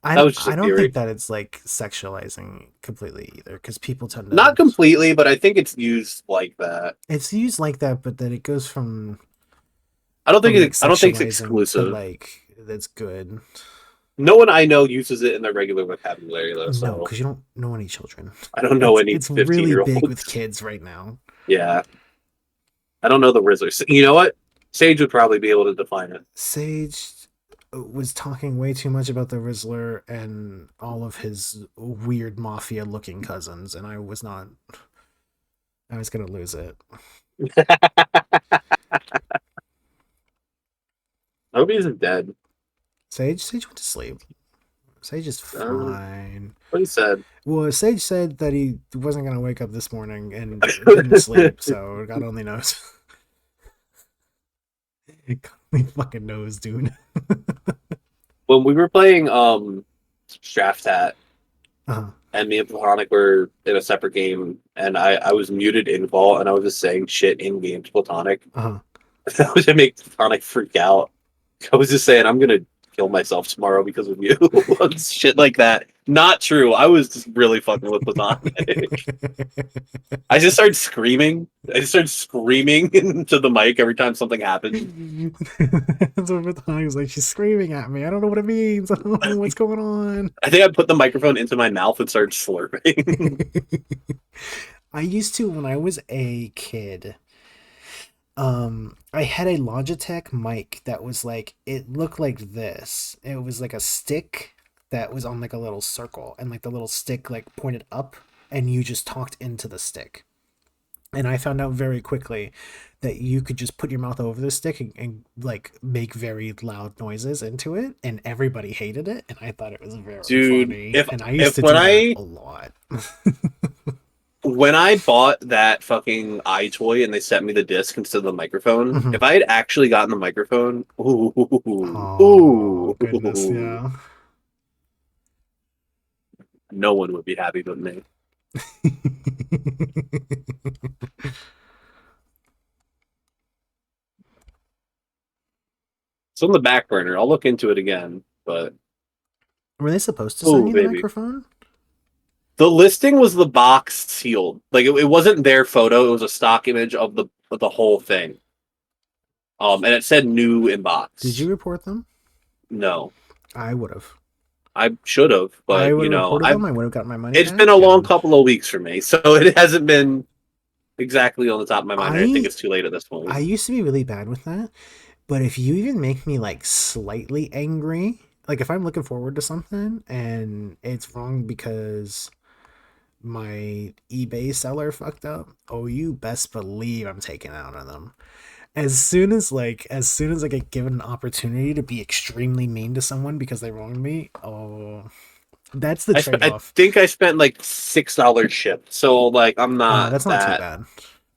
That was just a I don't think theory. that it's like sexualizing completely either, because people tend to Not completely, but I think it's used like that. it's used like that, but then it goes from like I don't think it's sexualizing to exclusive. like that's good. No one I know uses it in their regular vocabulary though, No, so because you don't know any children. I don't know any It's really 15-year big with olds. kids right now. Yeah, I don't know the Rizzlers. You know what? Sage would probably be able to define it. Sage was talking way too much about the Rizzler and all of his weird mafia looking cousins, and I was gonna lose it. I hope he isn't dead. Sage went to sleep. Sage is Um, fine. what he said. Well, Sage said that he wasn't gonna wake up this morning and didn't sleep, so God only knows. God only fucking knows, dude. When we were playing Draft Hat Uh-huh. and me and Platonic were in a separate game and I was muted in vault and I was just saying shit in game to Platonic. Uh-huh. That was to make Platonic freak out. I was just saying I'm gonna kill myself tomorrow because of you. Shit like that. Not true. I was just really fucking with Platonic. I just started screaming. I just started screaming into the mic every time something happened. That's what Matani was like. She's screaming at me. I don't know what it means. I don't know what's going on. I think I put the microphone into my mouth and started slurping. I used to when I was a kid. I had a Logitech mic that was like it looked like this. It was like a stick that was on like a little circle, and like the little stick like pointed up, and you just talked into the stick. And I found out very quickly that you could just put your mouth over the stick and like make very loud noises into it, and everybody hated it, and I thought it was very Dude, funny. if And I used if to do that a lot. when I bought that fucking eye toy and they sent me the disc instead of the microphone, Mhm. if I had actually gotten the microphone, Oh goodness, yeah. no one would be happy but me. It's on the back burner. I'll look into it again, but Were they supposed to send Oh, you the baby. microphone? The listing was the box sealed. Like it wasn't their photo. It was a stock image of the whole thing. And it said new in Did you box. report them? No, I would have. I should have, I but would you have know, reported I've them. I would have got my money it's been back. a long And couple of weeks for me, so it hasn't been exactly on the top of my mind. I think I it's too late at this point. I used to be really bad with that. But if you even make me like slightly angry, like if I'm looking forward to something and it's wrong because my eBay seller fucked up, oh, you best believe I'm taking out on them. As soon as I get given an opportunity to be extremely mean to someone because they wronged me, oh, that's the trade I off. think I spent like $6 shipped, so like I'm not That's not too that. bad.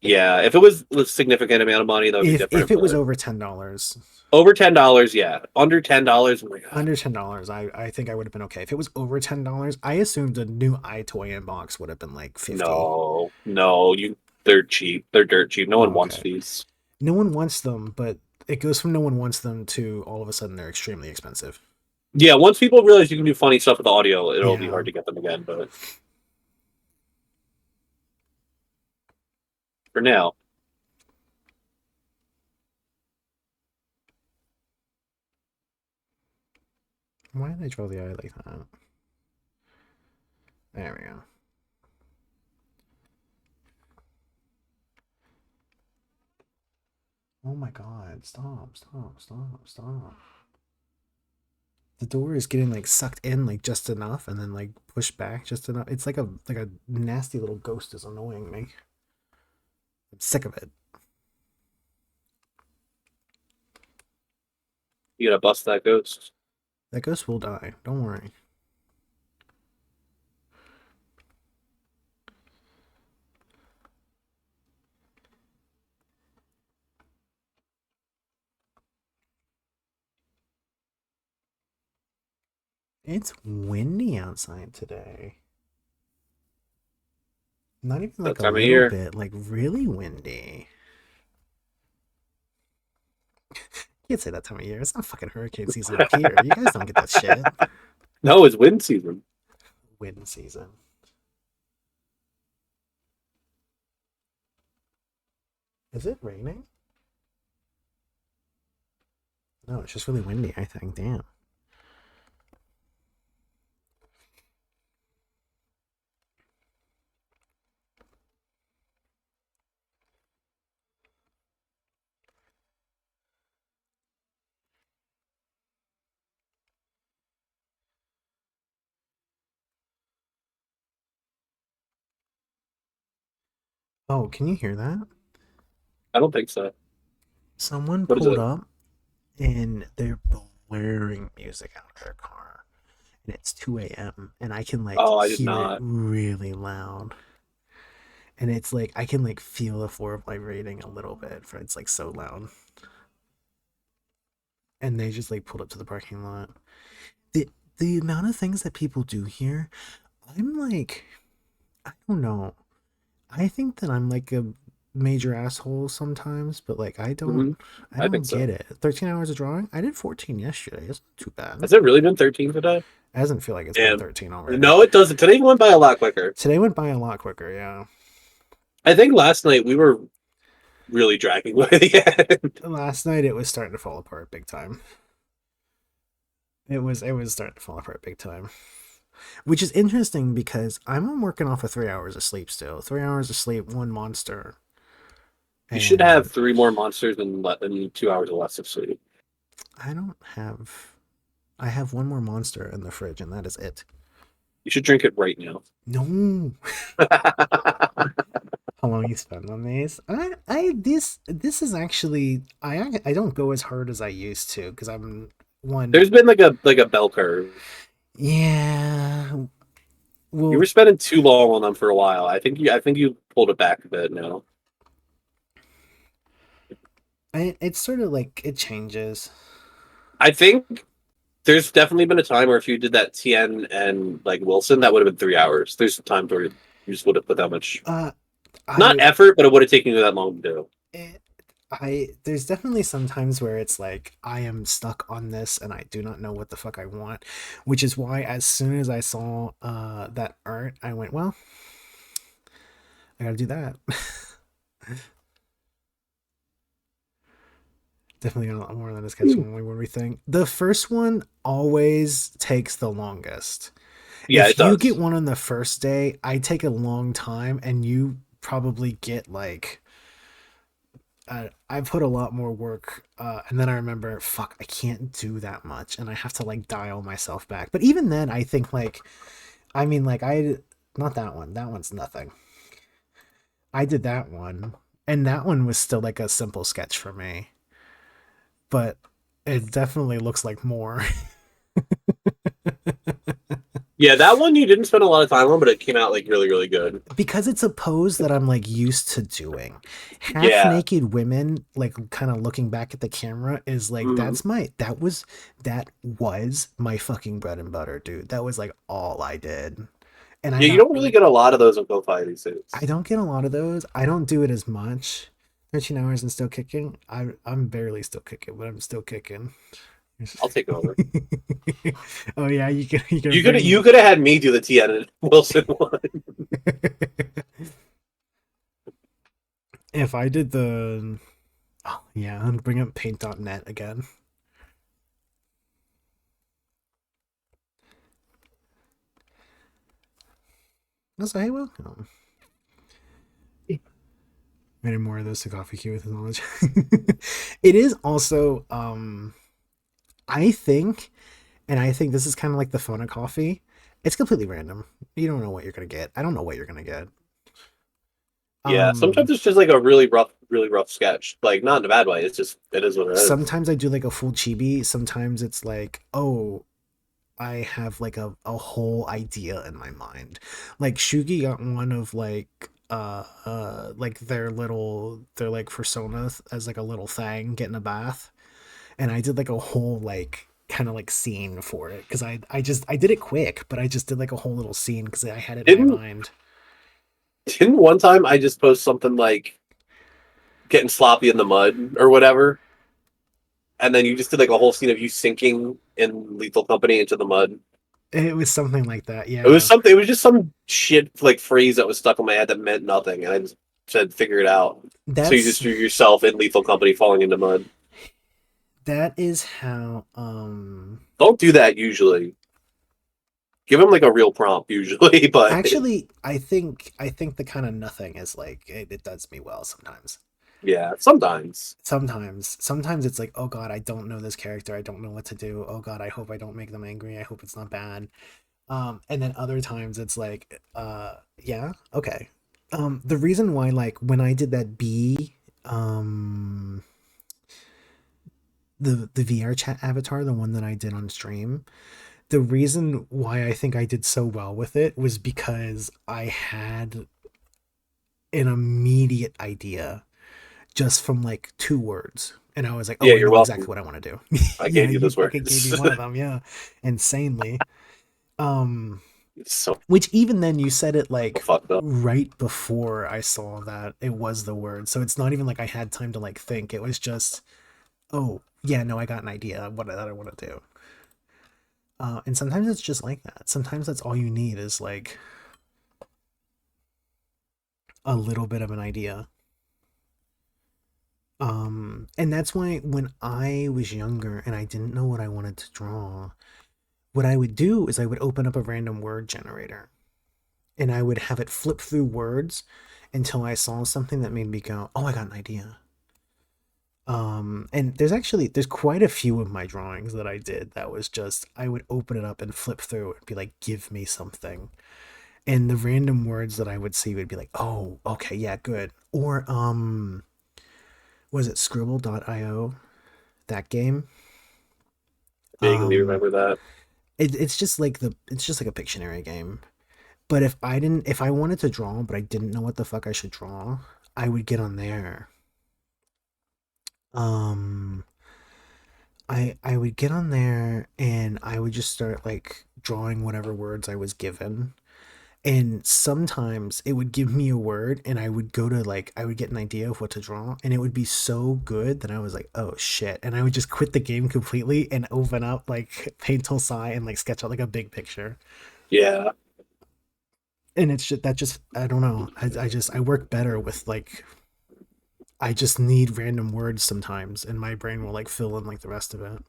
Yeah, if it was a significant amount of money, that would be If different. it was But over $10, over $10, yeah. Under $10, oh my god. under $10, I think I would have been okay. If it was over $10, I assumed a new iToy inbox would have been like 50. No, no, they're cheap. They're dirt cheap. No one Oh, wants okay. these. No one wants them, but it goes from no one wants them to all of a sudden they're extremely expensive. Yeah, once people realize you can do funny stuff with audio, it'll be Yeah. hard to get them again. But for now, Why did I draw the eye like that? There we go. Oh my god, stop, stop, stop, stop. The door is getting like sucked in like just enough and then like pushed back just enough. It's like a nasty little ghost is annoying me. I'm sick of it. you gotta bust that ghost. That ghost will die. Don't worry. It's windy outside today. Not even That like a time of little year. bit, like really windy. Can't say that time of year. It's not fucking hurricane season up here. You guys don't get that shit. No, it's wind season. Wind season. Is it raining? No, it's just really windy, I think. Damn. Oh, can you hear that? I don't think so. Someone What is pulled it? up and they're blaring music out of their car. And it's 2 a.m. and I can like Oh, I did hear it not. really loud. And it's like I can like feel the floor vibrating a little bit for it's like so loud. And they just like pulled up to the parking lot. The the amount of things that people do here, I'm like I don't know. I think that I'm like a major asshole sometimes, but like Hmm. I I think don't so. get it. 13 hours of drawing? I did 14 yesterday. It's not too bad. Has it really been 13 today? It doesn't feel like it's been And 13 already. no, it doesn't. Today went by a lot quicker. Today went by a lot quicker, yeah. I think last night we were really dragging by the end. Last night it was starting to fall apart big time. It was starting to fall apart big time. Which is interesting because I'm working off of 3 hours of sleep still. 3 hours of sleep, one monster. You should have And three more monsters than 2 hours or less of sleep. I don't have I have one more monster in the fridge and that is it. You should drink it right now. No. How long you spend on these? This is actually I don't go as hard as I used to because I'm one. There's been like a bell curve. Yeah. You were Well, spending too long on them for a while. I think you pulled it back a bit now. it's sort of like it changes. I think there's definitely been a time where if you did that Tien and like Wilson, that would have been 3 hours. There's times where you just would have put that much Uh, not I effort, but it would have taken you that long to do. it, There's definitely some times where it's like I am stuck on this and I do not know what the fuck I want, which is why as soon as I saw that art, I went, well, I gotta do that. Definitely got a lot more than a sketch Hmm. only when we think. The first one always takes the longest. Yeah, it If you get does. one on the first day, I take a long time and you probably get like I put a lot more work, and then I remember, fuck, I can't do that much, and I have to like dial myself back. But even then, I think like, I mean, like I, not that one. That one's nothing. I did that one, and that one was still like a simple sketch for me, but it definitely looks like more. Yeah, that one you didn't spend a lot of time on, but it came out like really, really good. Because it's a pose that I'm like used to doing. Half Yeah. naked women, like kind of looking back at the camera, is like Hmm. that was my fucking bread and butter, dude. That was like all I did, and I Yeah, you got don't really like get a lot of those in KOFI these I days. don't get a lot of those. I don't do it as much. 13 hours and still kicking. I'm barely still kicking, but I'm still kicking. I'll take over. Oh yeah, you can You bring. could have had me do the T N Wilson one. If I did the, oh yeah, I'll bring up paint.net again. I was like, hey, well, many more of those to coffee queue with his knowledge. It is also, I think, and I think this is kind of like the phone of coffee. It's completely random. You don't know what you're gonna get. I don't know what you're gonna get. Yeah, Um, sometimes it's just like a really rough sketch. Like not in a bad way. It's just it is what it is. Sometimes I do like a full chibi. Sometimes it's like, oh, I have like a whole idea in my mind. Like Shugi got one of like their like persona as like a little thing getting a bath, and I did like a whole like kind of like scene for it because I did it quick, but I just did like a whole little scene because I had it in my Didn't mind. didn't one time I just post something like getting sloppy in the mud or whatever, and then you just did like a whole scene of you sinking in Lethal Company into the mud. It was something like that, It was yeah. something. It was just some shit like phrase that was stuck in my head that meant nothing, and I just said figure it out. So you just That's drew yourself in Lethal Company falling into mud. that is how Don't do that usually. Give him like a real prompt usually, but actually I think the kind of nothing is like it does me well sometimes. yeah, sometimes. Sometimes it's like, oh god, I don't know this character, I don't know what to do, oh god, I hope I don't make them angry, I hope it's not bad. And then other times it's like, yeah, okay. The reason why, like when I did that the VR chat avatar, the one that I did on stream, the reason why I think I did so well with it was because I had an immediate idea just from like two words. And I was like, Yeah, oh, I you're know exactly welcome. what I want to do. I Yeah, gave you you those fucking gave me words. one of them. Yeah. Insanely. Um, It's so which even then you said it like fucked up. right before I saw that it was the word. So it's not even like I had time to like think. It was just, oh, yeah, no, I got an idea of what that I want to do. And sometimes it's just like that. Sometimes that's all you need is like a little bit of an idea. And that's why when I was younger and I didn't know what I wanted to draw, what I would do is I would open up a random word generator and I would have it flip through words until I saw something that made me go, "Oh, I got an idea." And there's quite a few of my drawings that I did that was just I would open it up and flip through it and be like, "Give me something." And the random words that I would see would be like, "Oh, okay, yeah, good." Or was it scribble.io, that game? Vaguely Um remember that. it's just like it's just like a Pictionary game. But if I wanted to draw but I didn't know what the fuck I should draw, I would get on there. Um I would get on there and I would just start like drawing whatever words I was given. And sometimes it would give me a word and I would go to like I would get an idea of what to draw and it would be so good that I was like, oh shit. And I would just quit the game completely and open up like Paint Tool Sai and like sketch out like a big picture. Yeah. And it's just that just I don't know. I just I work better with like I just need random words sometimes and my brain will like fill in like the rest of it.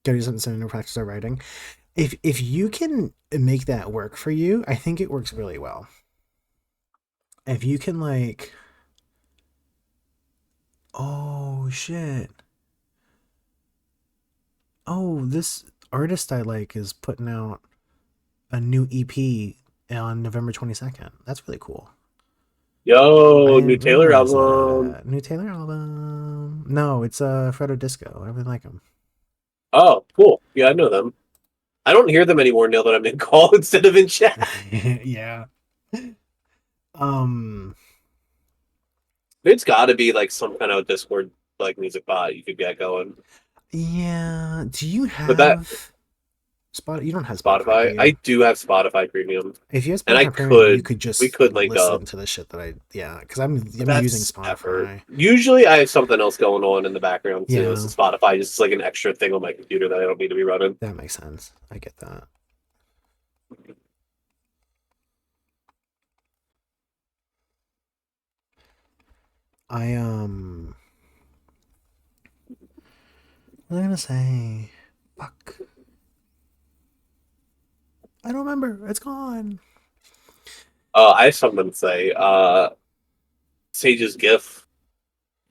Gotta do something to practice our writing. If you can make that work for you, I think it works really well. If you can like oh shit. Oh, this artist I like is putting out a new EP on November 22nd. That's really cool. I Yo, new didn't Taylor realize album. that. New Taylor album. No, it's Fredo Disco. I really like him. Oh, cool. Yeah, I know them. I don't hear them anymore now that I'm in call instead of in chat. Yeah. Um It's got to be like some kind of Discord like music bot you could get going. yeah, do you But that have Spot you don't have Spotify, do Spotify, I you? do have Spotify Premium, If you have and I Spotify Premium, you could could we just could link up. listen to the shit that I yeah, cuz But I'm using that's effort. Spotify. Usually, I have something else going on in the background too. So Yeah, Spotify is just like an extra thing on my computer that I don't need to be running. that makes sense. I get that. I what was I gonna say? Fuck. I don't remember. It's gone. I have something to say. Sage's GIF.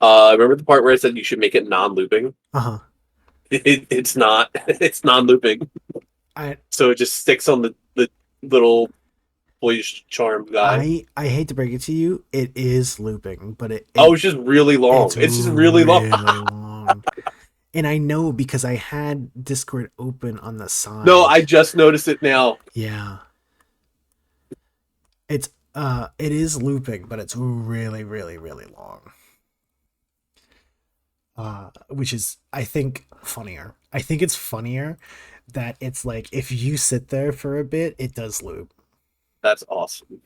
Remember the part where I said you should make it non-looping? Uh-huh. It's not. It's non-looping, I so it just sticks on the little boyish charm guy. I hate to break it to you, it is looping, but Oh, it's just really long. it's It's just really long. really long. And I know because I had Discord open on the No, side. I just noticed it now. Yeah. It's it is looping, but it's really, really, really long. Which is I think funnier. I think it's funnier that it's like if you sit there for a bit, it does loop. That's awesome.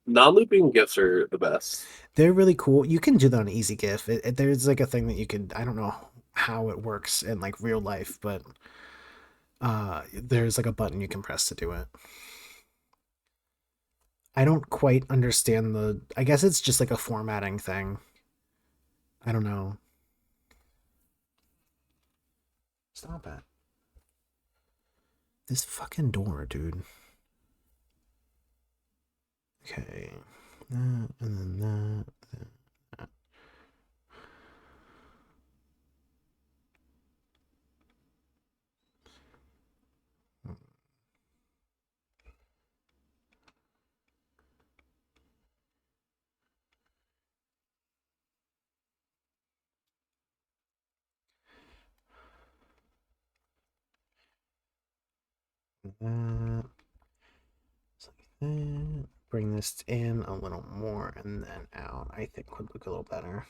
Non-looping GIFs are the best. They're really cool. You can do that on Easy GIF. There's like a thing that you could. I don't know how it works in like real life, but there's like a button you can press to do it. I don't quite understand the. I guess it's just like a formatting thing. I don't know. Stop it. This fucking door, dude. Okay. That and then that. That. Like that. Bring this in a little more and then out. I think would look a little better.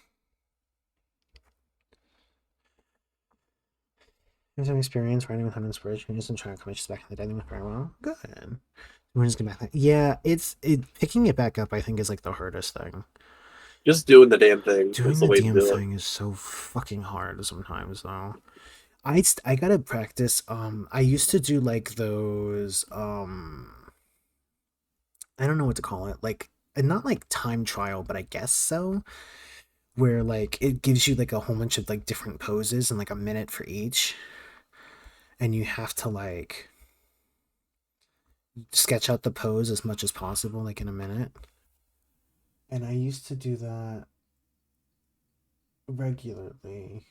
You have some experience writing without inspiration. You just trying to come just back in the day with very well. Good. We're just gonna back. Yeah, it's picking it back up. I think is like the hardest thing. Just doing the damn thing is Doing the the way to damn do it. thing is so fucking hard sometimes though. I gotta practice. I used to do like those. I don't know what to call it. Like, and not like time trial, but I guess so. Where like it gives you like a whole bunch of like different poses and like a minute for each, and you have to like sketch out the pose as much as possible, like in a minute. And I used to do that regularly.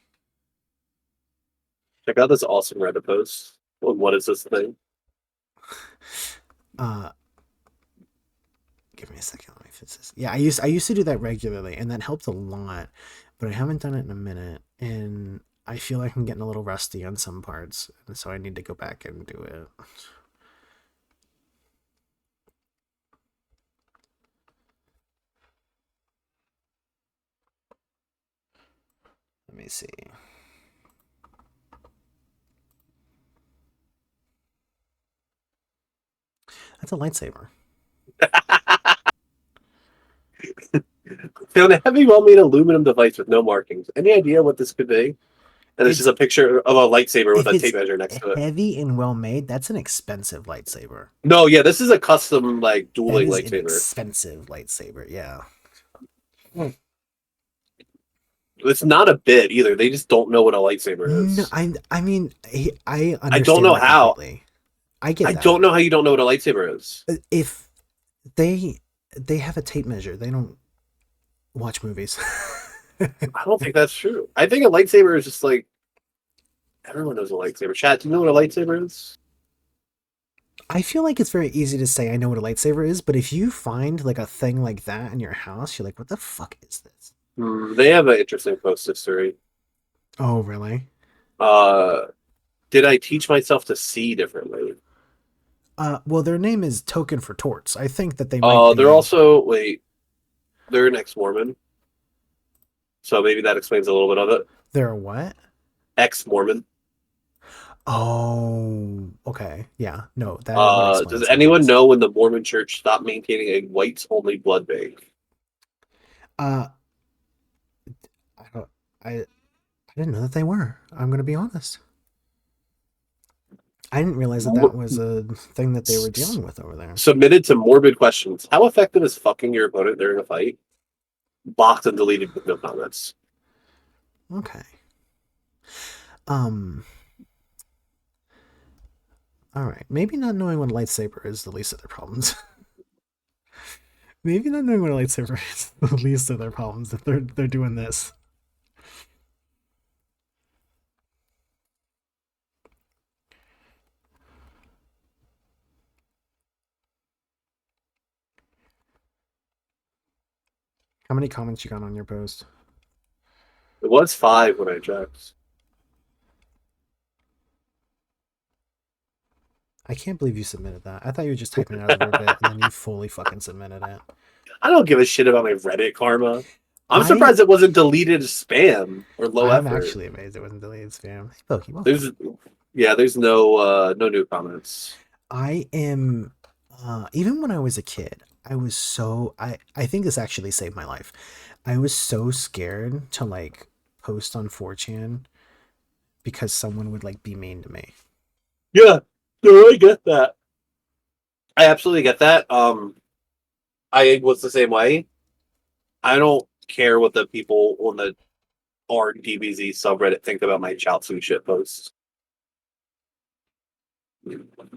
Check out this awesome Reddit post. What is this thing? uh, Give me a second. Let me fix this. Yeah, I used to do that regularly, and that helped a lot. But I haven't done it in a minute, and I feel like I'm getting a little rusty on some parts, and so I need to go back and do it. Let me see. That's a lightsaber. Found a heavy, well-made aluminum device with no markings. Any idea what this could be? And it's just It's a picture of a lightsaber with if a it's tape measure next to it. heavy and well made, that's an expensive lightsaber. No, yeah, this is a custom like That dueling is an lightsaber. expensive lightsaber. Yeah. It's not a bit either. They just don't know what a lightsaber No, is. I mean, I I don't understand know that how. completely. I get I that. don't know how you don't know what a lightsaber is. If they they have a tape measure, they don't watch movies. I don't think that's true. I think a lightsaber is just like everyone knows a lightsaber. Chat, do you know what a lightsaber is? I feel like it's very easy to say I know what a lightsaber is, but if you find like a thing like that in your house, you're like, what the fuck is this? They have an interesting post history. Oh, really? Uh, did I teach myself to see differently? Well, their name is Token for Torts. I think that they might They're be. also wait, they're an ex-Mormon, so maybe that explains a little bit of it. They're what? Ex-Mormon. Oh, okay. Yeah. No, that would explain Does some anyone things. know when the Mormon Church stopped maintaining a whites-only blood bank? Uh, I don't. I didn't know that they were. I'm gonna be honest. I didn't realize that that was a thing that they were dealing with over there. Submitted to morbid questions. How effective is fucking your opponent during a fight? Blocked and deleted with no comments. Okay. Um. All right. Maybe not knowing what a lightsaber is the least of their problems. Maybe not knowing what a lightsaber is the least of their problems if they're doing this. How many comments you got on your post? It was 5 when I checked. I can't believe you submitted that. I thought you were just typing it out over a bit, and then you fully fucking submitted it. I don't give a shit about my Reddit karma. I'm I surprised it wasn't deleted as spam or low I'm effort. actually amazed it wasn't deleted spam. Hey, Pokey, welcome. There's yeah, there's no new comments. I am even when I was a kid, I was so I think this actually saved my life. I was so scared to like post on 4chan because someone would like be mean to me. Yeah, no, I get that. I absolutely get that. I was the same way. I don't care what the people on the r/DBZ subreddit think about my Chaozu shit posts.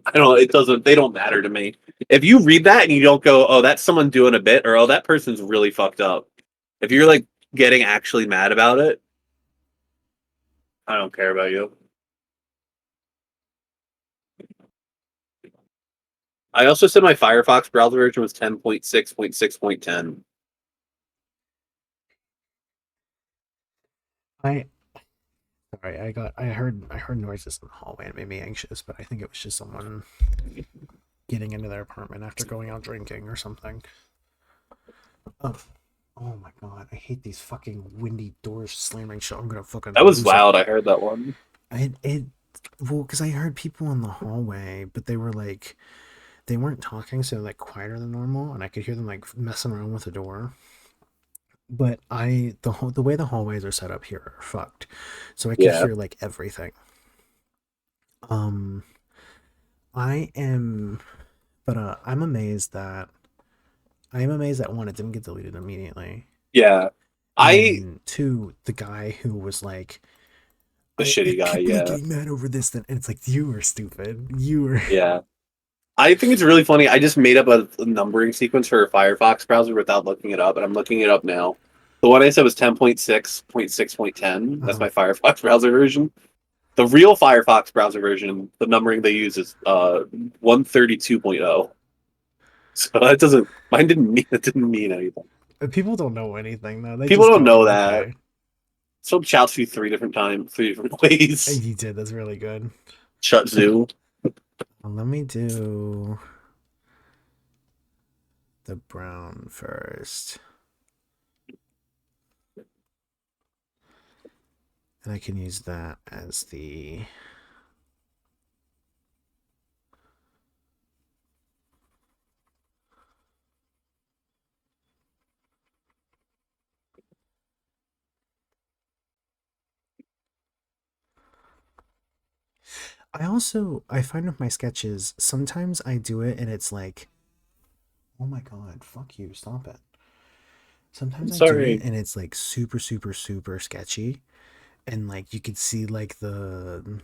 I don't. It doesn't. They don't matter to me. If you read that and you don't go, "Oh, that's someone doing a bit," or "Oh, that person's really fucked up," if you're like getting actually mad about it, I don't care about you. I also said my Firefox browser version was 10.6.6.10. I sorry, I heard noises in the hallway and it made me anxious, but I think it was just someone getting into their apartment after going out drinking or something. Oh, oh my god, I hate these fucking windy doors slamming shut. I'm gonna fucking That was lose it. loud. I heard that one. It well, because I heard people in the hallway, but they were like they weren't talking, so like quieter than normal, and I could hear them like messing around with the door. But the way the hallways are set up here are fucked, so I could Yeah. hear like everything. Um, I am, but I'm amazed that one, it didn't get deleted immediately, Yeah. I and two, the guy who was like, the I shitty guy. keep really Yeah. getting mad over this, then and it's like you were stupid, you were. Yeah. I think it's really funny. I just made up a numbering sequence for a Firefox browser without looking it up, and I'm looking it up now. The one I said was 10.6.6.10. That's Uh, my Firefox browser version. The real Firefox browser version, the numbering they use is 132.0. So that doesn't mine didn't mean it didn't mean anything. People don't know anything though. They People just don't go, know oh, that. okay. So shouts you 3 different times, 3 different ways. You did. That's really good. Shut zoo. Let me do the brown first. And I can use that as the I find with my sketches, sometimes I do it and it's like, oh my god, fuck you, stop it. Sometimes I do it Sorry. and it's like super, super, super sketchy. And like you could see like the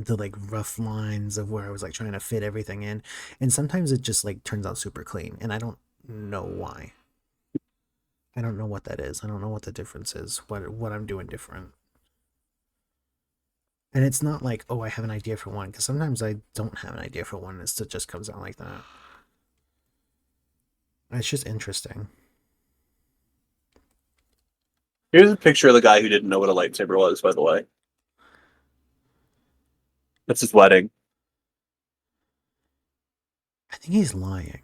like rough lines of where I was like trying to fit everything in. And sometimes it just like turns out super clean. And I don't know why. I don't know what that is. I don't know what the difference is. What I'm doing different. And it's not like, oh, I have an idea for one, because sometimes I don't have an idea for one. It still just comes out like that. It's just interesting. Here's a picture of the guy who didn't know what a lightsaber was, by the way. That's his wedding. I think he's lying.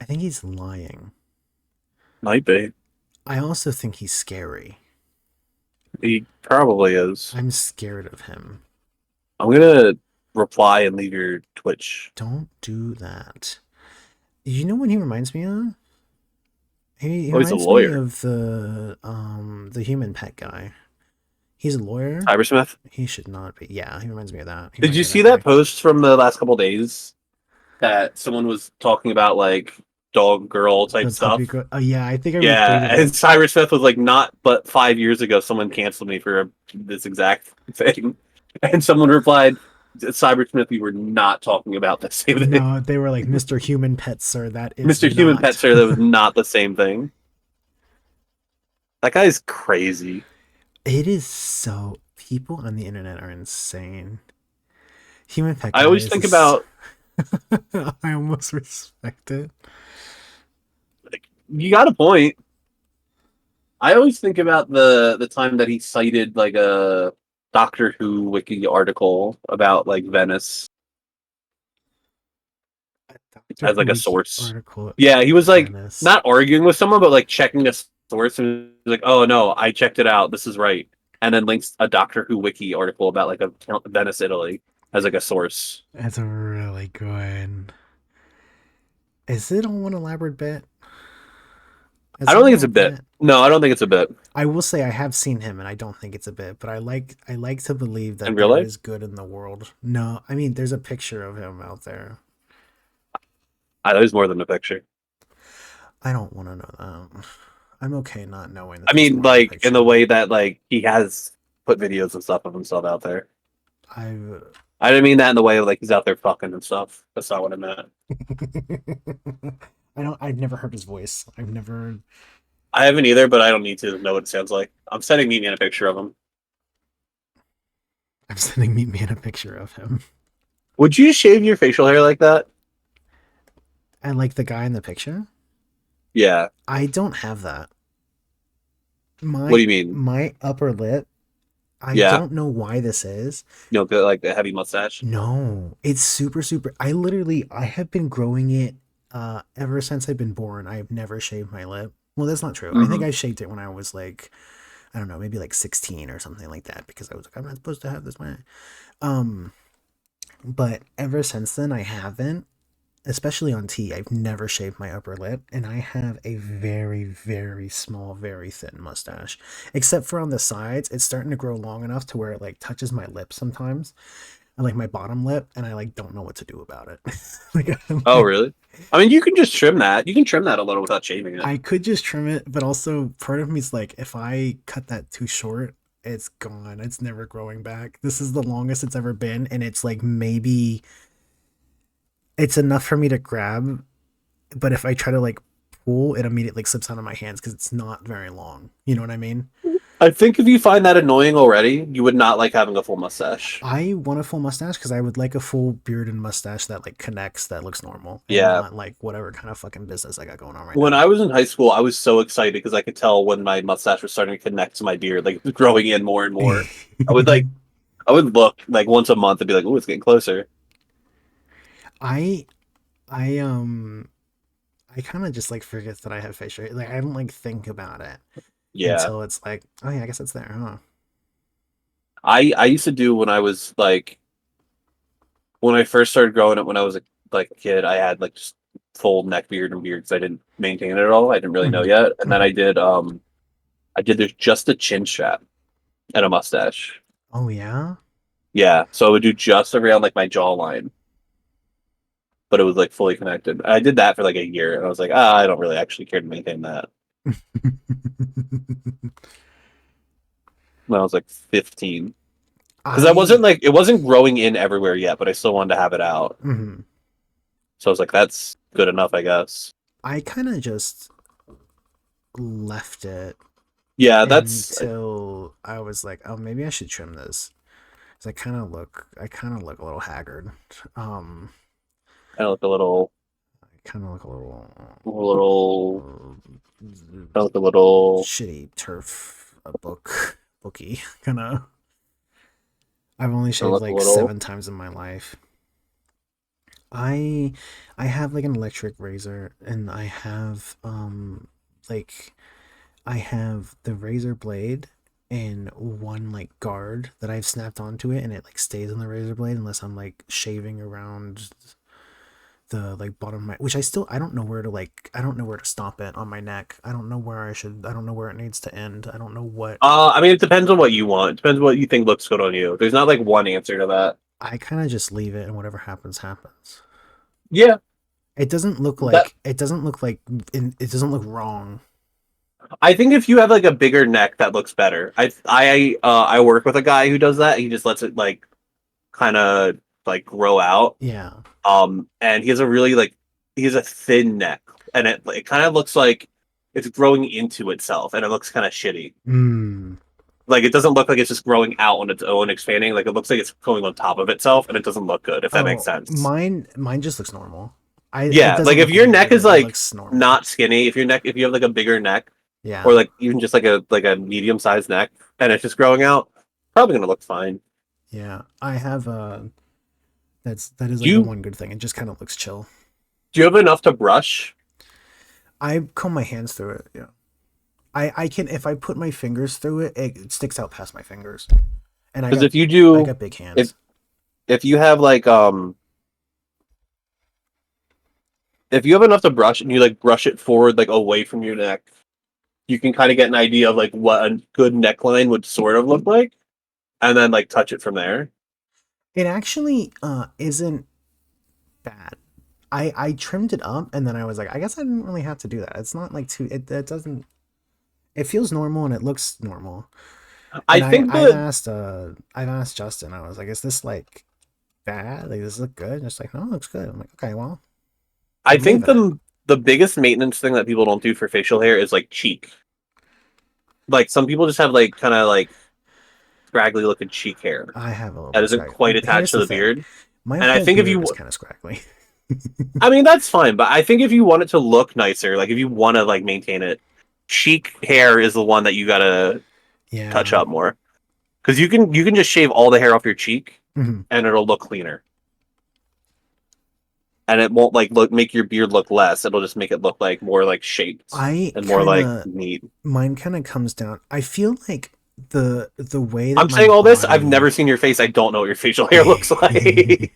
I think he's lying. Might be. I also think he's scary. He probably is. I'm scared of him. I'm gonna reply and leave your Twitch. Don't do that. You know what he reminds me of? He Oh, he's a reminds me lawyer. of the human pet guy. He's a lawyer. Cybersmith. He should not be. Yeah, he reminds me of that. He Did reminds you me of see that that guy. post from the last couple days that someone was talking about like dog girl type The puppy. stuff? Oh yeah, I think I Yeah, retweeted and it. Cybersmith was like, not but 5 years ago, someone canceled me for this exact thing, and someone replied, "Cybersmith, we were not talking about the same thing." No, they were like, Mr. Human Pet, sir. That is Mr. Human Pet not. Sir, that was not the same thing. That guy's crazy. It is so. People on the internet are insane. Human Pet I Guy always is think this. about I almost respect it. like, you got a point. I always think about the time that he cited like a Doctor Who wiki article about like Venice A Doctor as Who like a wiki source. article Yeah, he about was like Venice. not arguing with someone, but like checking a source and he was like, "Oh no, I checked it out. This is right." And then links a Doctor Who wiki article about like a Venice, Italy, as like a source. That's a really good. Is it on one elaborate bit? I Is don't that think it's a all bit. bit? No, I don't think it's a bit I will say I have seen him, and I don't think it's a bit. But I like to believe in that real there life. is good in the world. No, I mean there's a picture of him out there. I There's more than a picture. I don't want to know that. I'm okay not knowing that I there's mean, more than a like in the picture. way that like he has put videos and stuff of himself out there. I've I didn't mean that in the way of like he's out there fucking and stuff. That's not what I meant. I don't. I've never heard his voice. I've never. I haven't either, but I don't need to know what it sounds like. I'm sending Mimi a picture of him. I'm sending Meet Me a picture of him. Would you shave your facial hair like that? And like the guy in the picture, Yeah. I don't have that. What do My you mean? my upper lip. I Yeah. don't know why this is. Good, like a heavy mustache. No, it's super super. I have been growing it ever since I've been born. I've never shaved my lip. Well, that's not true. I think Mm-hmm. I shaved it when I was like, I don't know, maybe like 16 or something like that, because I was like, I'm not supposed to have this man. Um, but ever since then I haven't, especially on T. I've never shaved my upper lip, and I have a very, very small, very thin mustache. Except for on the sides, it's starting to grow long enough to where it like touches my lips sometimes, and like my bottom lip, and I like don't know what to do about it. like, I'm Oh, like, really? I mean, you can just trim that. You can trim that a little without shaving it. I could just trim it, but also part of me is like, if I cut that too short, it's gone. It's never growing back. This is the longest it's ever been, and it's like maybe it's enough for me to grab, but if I try to like pull, it immediately like, slips out of my hands because it's not very long. You know what I mean? I think if you find that annoying already, you would not like having a full mustache. I want a full mustache because I would like a full beard and mustache that like connects, that looks normal, and Yeah. not like whatever kind of fucking business I got going on right When now. I was in high school, I was so excited because I could tell when my mustache was starting to connect to my beard, like it was growing in more and more. I would like, I would look like once a month and be like, "Oh, it's getting closer." I I I kind of just like forget that I have facial hair. Like I don't like think about it Yeah. until it's like, oh yeah, I guess it's there, huh? I used to do when I was like when I first started growing up when I was like a kid, I had like just full neck beard and beard because I didn't maintain it at all. I didn't really know Mm-hmm. yet. And then Mm-hmm. I did there's just a chin strap. and a mustache. Oh yeah. Yeah, so it would do just around like my jawline, but it was like fully connected. I did that for like a year, and I was like, ah, I don't really actually care to maintain that. When I was like 15, because I wasn't I like it wasn't growing in everywhere yet, but I still wanted to have it out. mhm. So I was like, that's good enough, I guess. I kind of just left it Yeah, that's until I was like, oh, maybe I should trim this. 'Cause I kind of look a little haggard. Um, kind of look a little, I kind of look a little a little, kind of look a uh, little. shitty turf bookie kind of. I've only Kind of shaved look a like little. 7 times in my life. I I have like an electric razor, and I have like I have the razor blade and one like guard that I've snapped onto it, and it like stays on the razor blade unless I'm like shaving around the like bottom of my, which I don't know where to like, I don't know where to stop it on my neck. I don't know where it needs to end. I don't know what. I mean, it depends on what you want. It depends what you think looks good on you. There's not like one answer to that. I kind of just leave it, and whatever happens happens. Yeah, that It doesn't look like it doesn't look wrong. I think if you have like a bigger neck, that looks better. I work with a guy who does that. He just lets it like kind of like grow out. Yeah. And he has a really like he has a thin neck, and it kind of looks like it's growing into itself, and it looks kind of shitty. Mm. Like it doesn't look like it's just growing out on its own, expanding. Like it looks like it's growing on top of itself, and it doesn't look good. If that makes Oh, sense. mine just looks normal. It Yeah, like doesn't if look your neck weird. is It like looks normal. not skinny, if you have like a bigger neck, or Yeah. like even just like a medium sized neck, and it's just growing out, probably gonna look fine. Yeah. I have that is Do like the you one good thing. It just kind of looks chill. do you have enough to brush? I comb my hands through it. Yeah. I can, if I put my fingers through it, it sticks out past my fingers. And Because I got big if hands. if you have like if you have enough to brush and you like brush it forward like away from your neck, you can kind of get an idea of like what a good neckline would sort of look like, and then like touch it from there. It actually isn't bad. I trimmed it up, and then I was like, I guess I didn't really have to do that. It's not like too, it doesn't, it feels normal and it looks normal. I And think that I've asked Justin. I was like, is this like bad? Like, does this look good? And it's like, no, it looks good. I'm like, okay, well, I I'm think leaving it. the biggest maintenance thing that people don't do for facial hair is like cheek. Like some people just have like kind of like scraggly looking cheek hair I have a little that bit of isn't scrag. quite attached Here's to the the thing. beard. My And I whole think if beard you is kind of scraggly. I mean, that's fine, but I think if you want it to look nicer, like if you want to like maintain it, cheek hair is the one that you gotta touch Yeah. up more because you can just shave all the hair off your cheek Mhm. and it'll look cleaner, and it won't like look make your beard look less. It'll just make it look like more like shaped I and more kind like of neat. Mine kind of comes down. I feel like the way that I'm my saying all this. I've body never seen your face. I don't know what your facial hair looks like.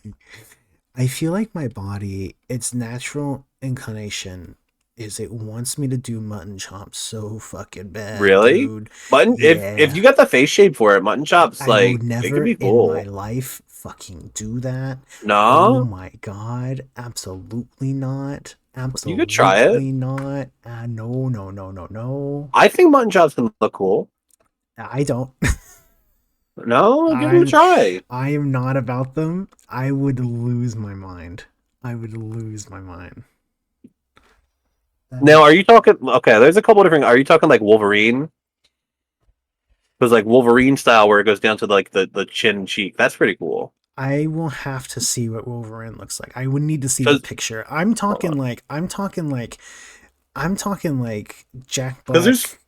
I feel like my body, its natural inclination is it wants me to do mutton chops so fucking bad, Really, dude. mutton? If Yeah. you got the face shape for it, mutton chops I will like they could never be in my cool. life fucking do that. Oh No, my god. Absolutely not. you could try it. Absolutely not. No, no, no, no, no. I think mutton chops can look cool. I don't. No, give them a I'm try. I am not about them. I would lose my mind. I would lose my mind. Now, are you talking? Okay, there's a couple different. Are you talking like Wolverine? Because like Wolverine style, where it goes down to like the chin and cheek. That's pretty cool. I will have to see what Wolverine looks like. I would need to see the Because picture. I'm talking like Jack there's Black.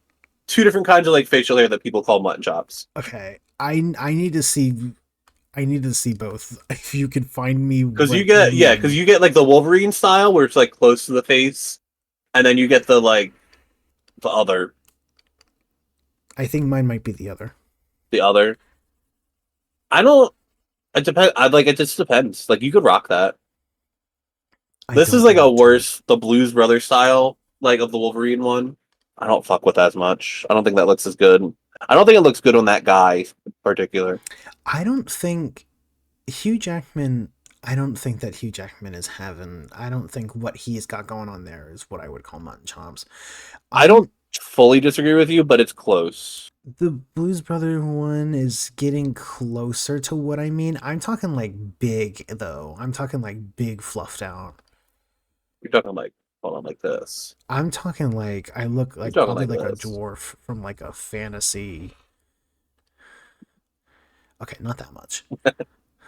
two different kinds of like facial hair that people call mutton chops. Okay. I need to see, I need to see both. If you could find me Because you what you get because mean. you get like the Wolverine style where it's like close to the face, and then you get the like the other I think mine might be the other. the other. I don't. It depends. I like it. Just depends. Like you could rock that. I This is don't like a want to. worse the Blues Brothers style like of the Wolverine one. I don't fuck with that as much. I don't think that looks as good. I don't think it looks good on that guy in particular. I don't think Hugh Jackman. I don't think that Hugh Jackman is having. I don't think what he's got going on there is what I would call mutton chops. I I'm don't fully disagree with you, but it's close. The Blues Brother one is getting closer to what I mean. I'm talking like big though. I'm talking like big fluffed out. You're talking like, hold on, like this. I'm talking like I look You're like talking probably like like a this. dwarf from like a fantasy. Okay, not that much.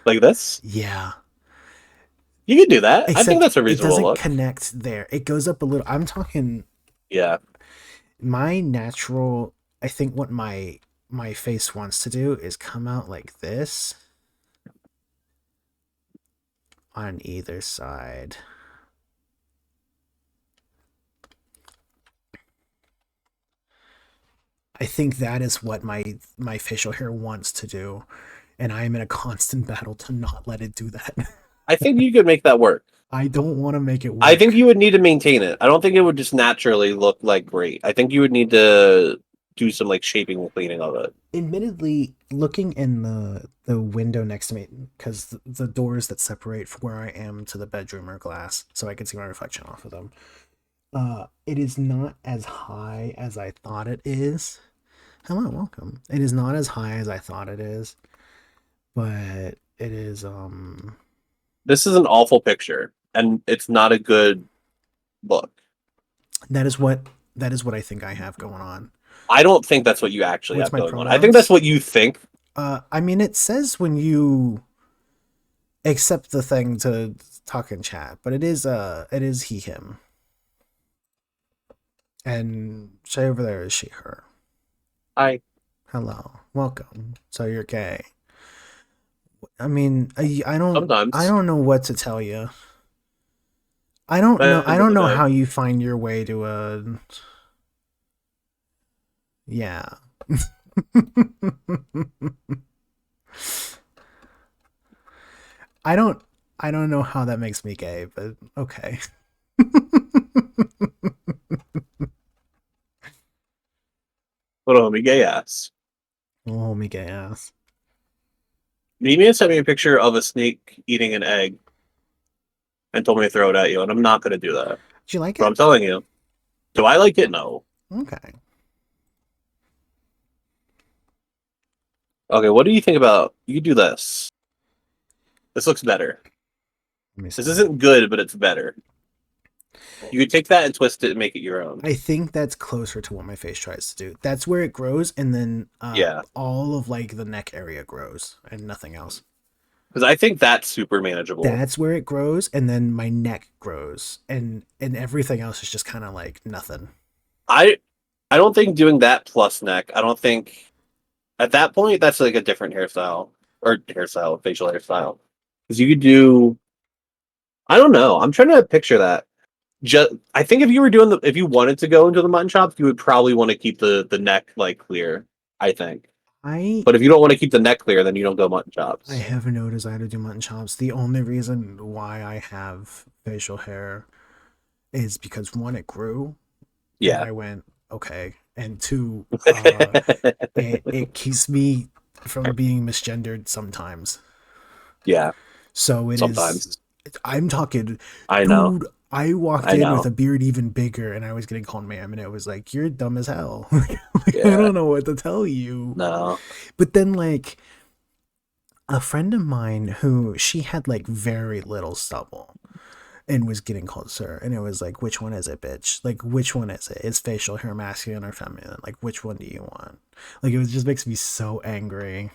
Like this? Yeah. You can do that. I think Except that's a it reasonable doesn't look. connect there. It goes up a little. I'm talking Yeah. my natural. I think what my face wants to do is come out like this on either side. I think that is what my facial hair wants to do, and I am in a constant battle to not let it do that. I think you could make that work. I don't want to make it I think work. you would need to maintain it. I don't think it would just naturally look like great. I think you would need to do some like shaping and cleaning of it. Admittedly, looking in the window next to me, because the doors that separate from where I am to the bedroom are glass, so I can see my reflection off of them. It is not as high as I thought it is. Hello, welcome. It is not as high as I thought it is, but it is This is an awful picture, and it's not a good look. that is what I think I have going on. I don't think that's what you actually What's have my going on. I think that's pronouns? what you think. I mean, it says when you accept the thing to talk and chat, but it is he him, and Shay over there is she her. I Hello, welcome. So you're gay. I mean, I sometimes don't know what to tell you. I don't know. I end of don't the know day. how you find your way to a yeah. I don't I don't know how that makes me gay, but okay. What a homie gay ass. Oh, me gay ass. Nemian sent me a picture of a snake eating an egg and told me to throw it at you, and I'm not going to do that. Did you like But it? I'm telling you, do I like it? No. Okay. Okay, what do you think about you do this? This looks better. Let me see. This isn't good, but it's better. You could take that and twist it and make it your own. I think that's closer to what my face tries to do. That's where it grows, and then Yeah, all of like the neck area grows, and nothing else. because I think that's super manageable. That's where it grows, and then my neck grows, and everything else is just kind of like nothing. I I don't think doing that plus neck. I don't think at that point that's like a different hairstyle, facial hairstyle. Because you could do. I don't know. I'm trying to picture that. Just I think if you were doing if you wanted to go into the mutton chops, you would probably want to keep the neck like clear. I think. I But if you don't want to keep the neck clear, then you don't go mutton I chops. have no desire to do mutton chops. The only reason why I have facial hair is because one, it grew, and Yeah. I went okay, and two, it keeps me from being misgendered sometimes. Yeah. So it is. Sometimes. I'm talking, I know. dude. I walked I in with know. a beard even bigger, and I was getting called ma'am, and it was like, "You're dumb as hell." Like, I Yeah. don't know what to tell you. No. But then, like, a friend of mine who she had like very little stubble and was getting called sir, and it was like, which one is it, bitch? Like, which one is it? Is facial hair masculine or feminine? Like, which one do you want? Like, it was just makes me so angry.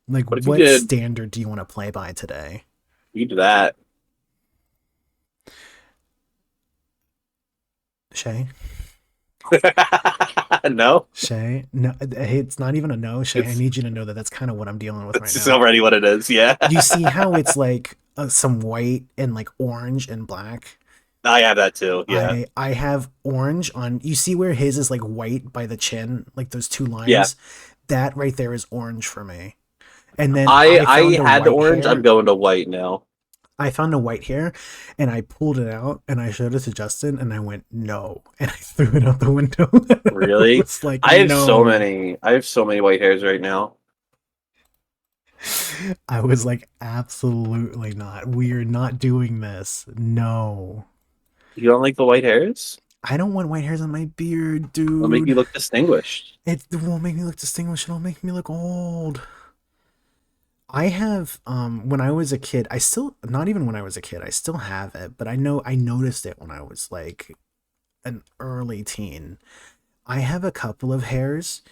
Like, What if you what did standard do you want to play by today? you do that? Shay? No? Shay? No, hey, it's not even a no, Shay. I It's need you to know that that's kind of what I'm dealing with right it's just now. already what it is, yeah. You see how it's like some white and like orange and black? I have that too, yeah. I have orange on. You see where his is like white by the chin, like those two Yeah. lines? That right there is orange for me. And then I I I found a had white orange, I'm hair. going to white now. I found a white hair and I pulled it out and I showed it to Justin and I went, no. And I threw it out the window. I Really? was like, I have so no. many. I have so many white hairs right now. I was like, absolutely not. We are not doing this. No. You don't like the white hairs? I don't want white hairs on my beard, It'll make you dude. look distinguished. It won't make me look distinguished. It'll make me look old. I have when I was a kid, I still not even when I was a kid, I still have it, but I know I noticed it when I was like an early teen. I have a couple of hairs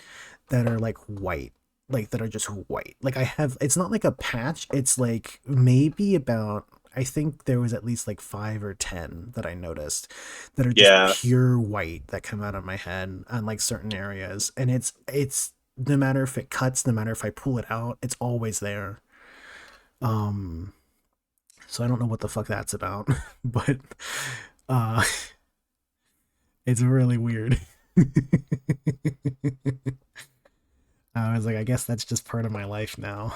that are like white, like that are just white. Like I have, it's not like a patch. It's like maybe about, I think there was at least like 5 or 10 that I noticed that are just Yeah. pure white that come out of my head on like certain areas. And it's no matter if it cuts, no matter if I pull it out, it's always there. Um, so I don't know what the fuck that's about, but uh, it's really weird. I was like, I guess that's just part of my life now.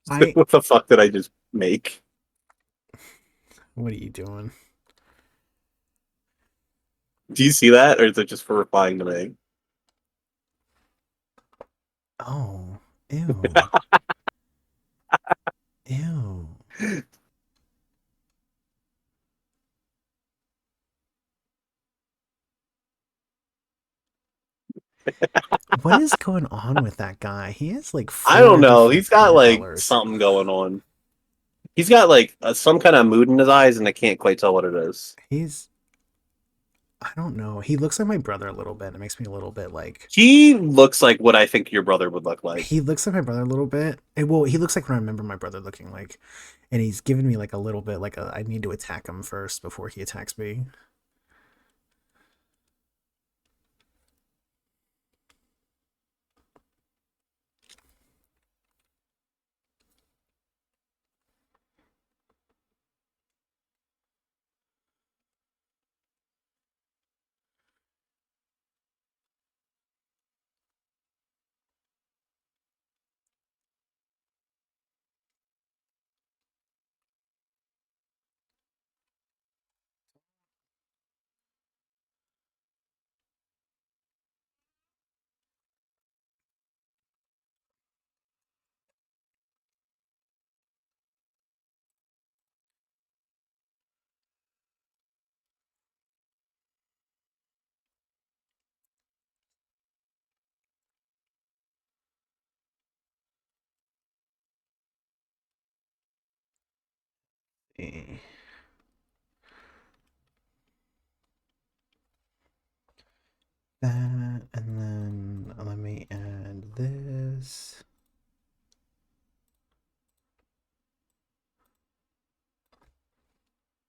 I What the fuck did I just make? What are you doing? Do you see that, or is it just for replying to me? Oh, ew, ew. What is going on with that guy? He has like I don't four know. different He's got hair like colors. something going on. He's got like some kind of mood in his eyes, and I can't quite tell what it is. He's, I don't know. He looks like my brother a little bit. It makes me a little bit like, He looks like what I think your brother would look like. he looks like my brother a little bit. Well, he looks like what I remember my brother looking like. And he's given me like a little bit like I need to attack him first before he attacks me. Eh. That, and then let me add this.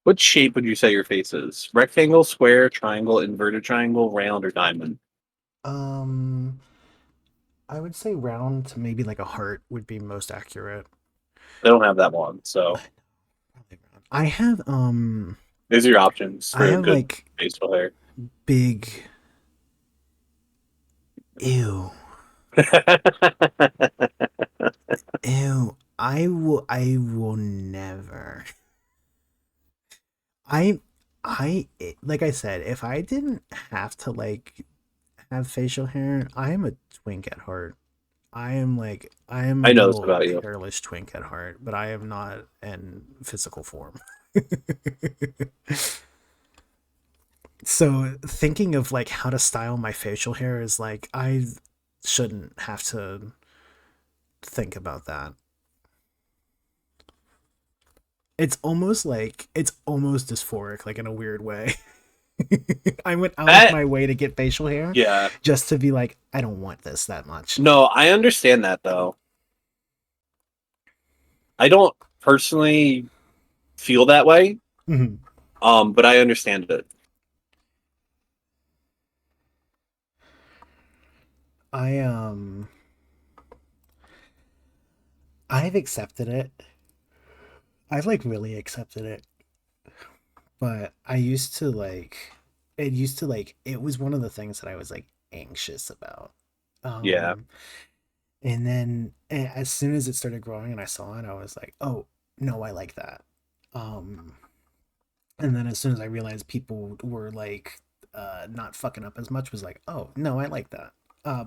What shape would you say your face is? Rectangle, square, triangle, inverted triangle, round, or diamond? Um, I would say round to maybe like a heart would be most accurate. They don't have that one, I so know, probably round. these are your options I for a have good like facial hair. big, ew, ew. I will never. I, like I said, if I didn't have to like have facial hair, I am a twink at heart. I am a I know this little about you. hairless twink at heart, but I am not in physical form. So thinking of like how to style my facial hair is like I shouldn't have to think about that. It's almost dysphoric, like in a weird way. I went out of That, my way to get facial hair yeah. just to be like, I don't want this that much. No, I understand that though. I don't personally feel that way, Mhm. but I understand it. I I've accepted it. I've like really accepted it, but I used to like it was one of the things that I was like anxious about. Yeah. Um And then as soon as it started growing and I saw it, I was like, oh, no, I like that. Um, and then as soon as I realized people were like not fucking up as much, was like, oh, no, I like that.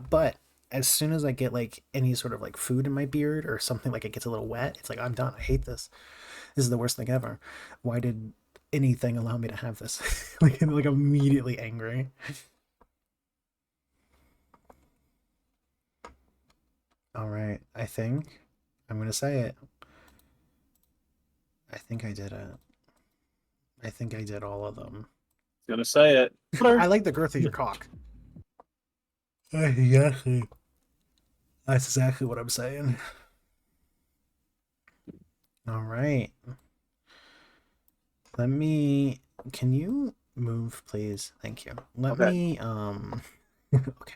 But as soon as I get like any sort of like food in my beard or something, like it gets a little wet, it's like, I'm done. I hate this. This is the worst thing ever. Why did anything allow me to have this? Like immediately angry. All right, I think I'm gonna say it. I think I did it. I think I did all of them. Gonna say it. I like the girth of your cock. Exactly. That's exactly what I'm saying. All right. Let me. Can you move, please? Thank you. Let Okay. me. Okay.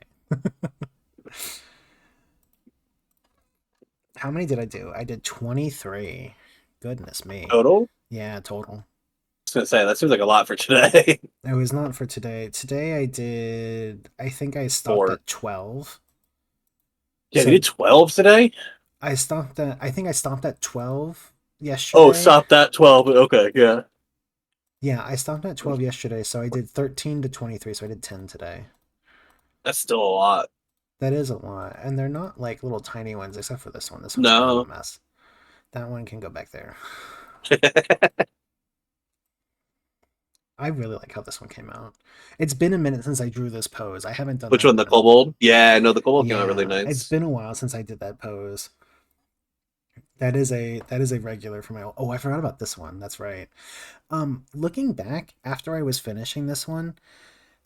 How many did I do? I did 23. Goodness me. Total? Yeah, total. I was gonna say that seems like a lot for today. It was not for today. Today I did. I think I stopped Four. at 12. Yeah, you So did 12 today? I stopped at. I think I stopped at 12 Oh, yesterday. stop that 12. Okay, yeah. Yeah, I stopped at 12 yesterday, so I did 13 to 23, so I did 10 today. That's still a lot. That is a lot. And they're not like little tiny ones, except for this one. This one's kind of a No. mess. That one can go back there. I really like how this one came out. It's been a minute since I drew this pose. I haven't done Which that one, one the in a kobold? Yeah, no, the kobold came out really yeah, it's nice. been a while since I did that pose. That is a regular for my oh, I forgot about this one. That's right. Looking back after I was finishing this one,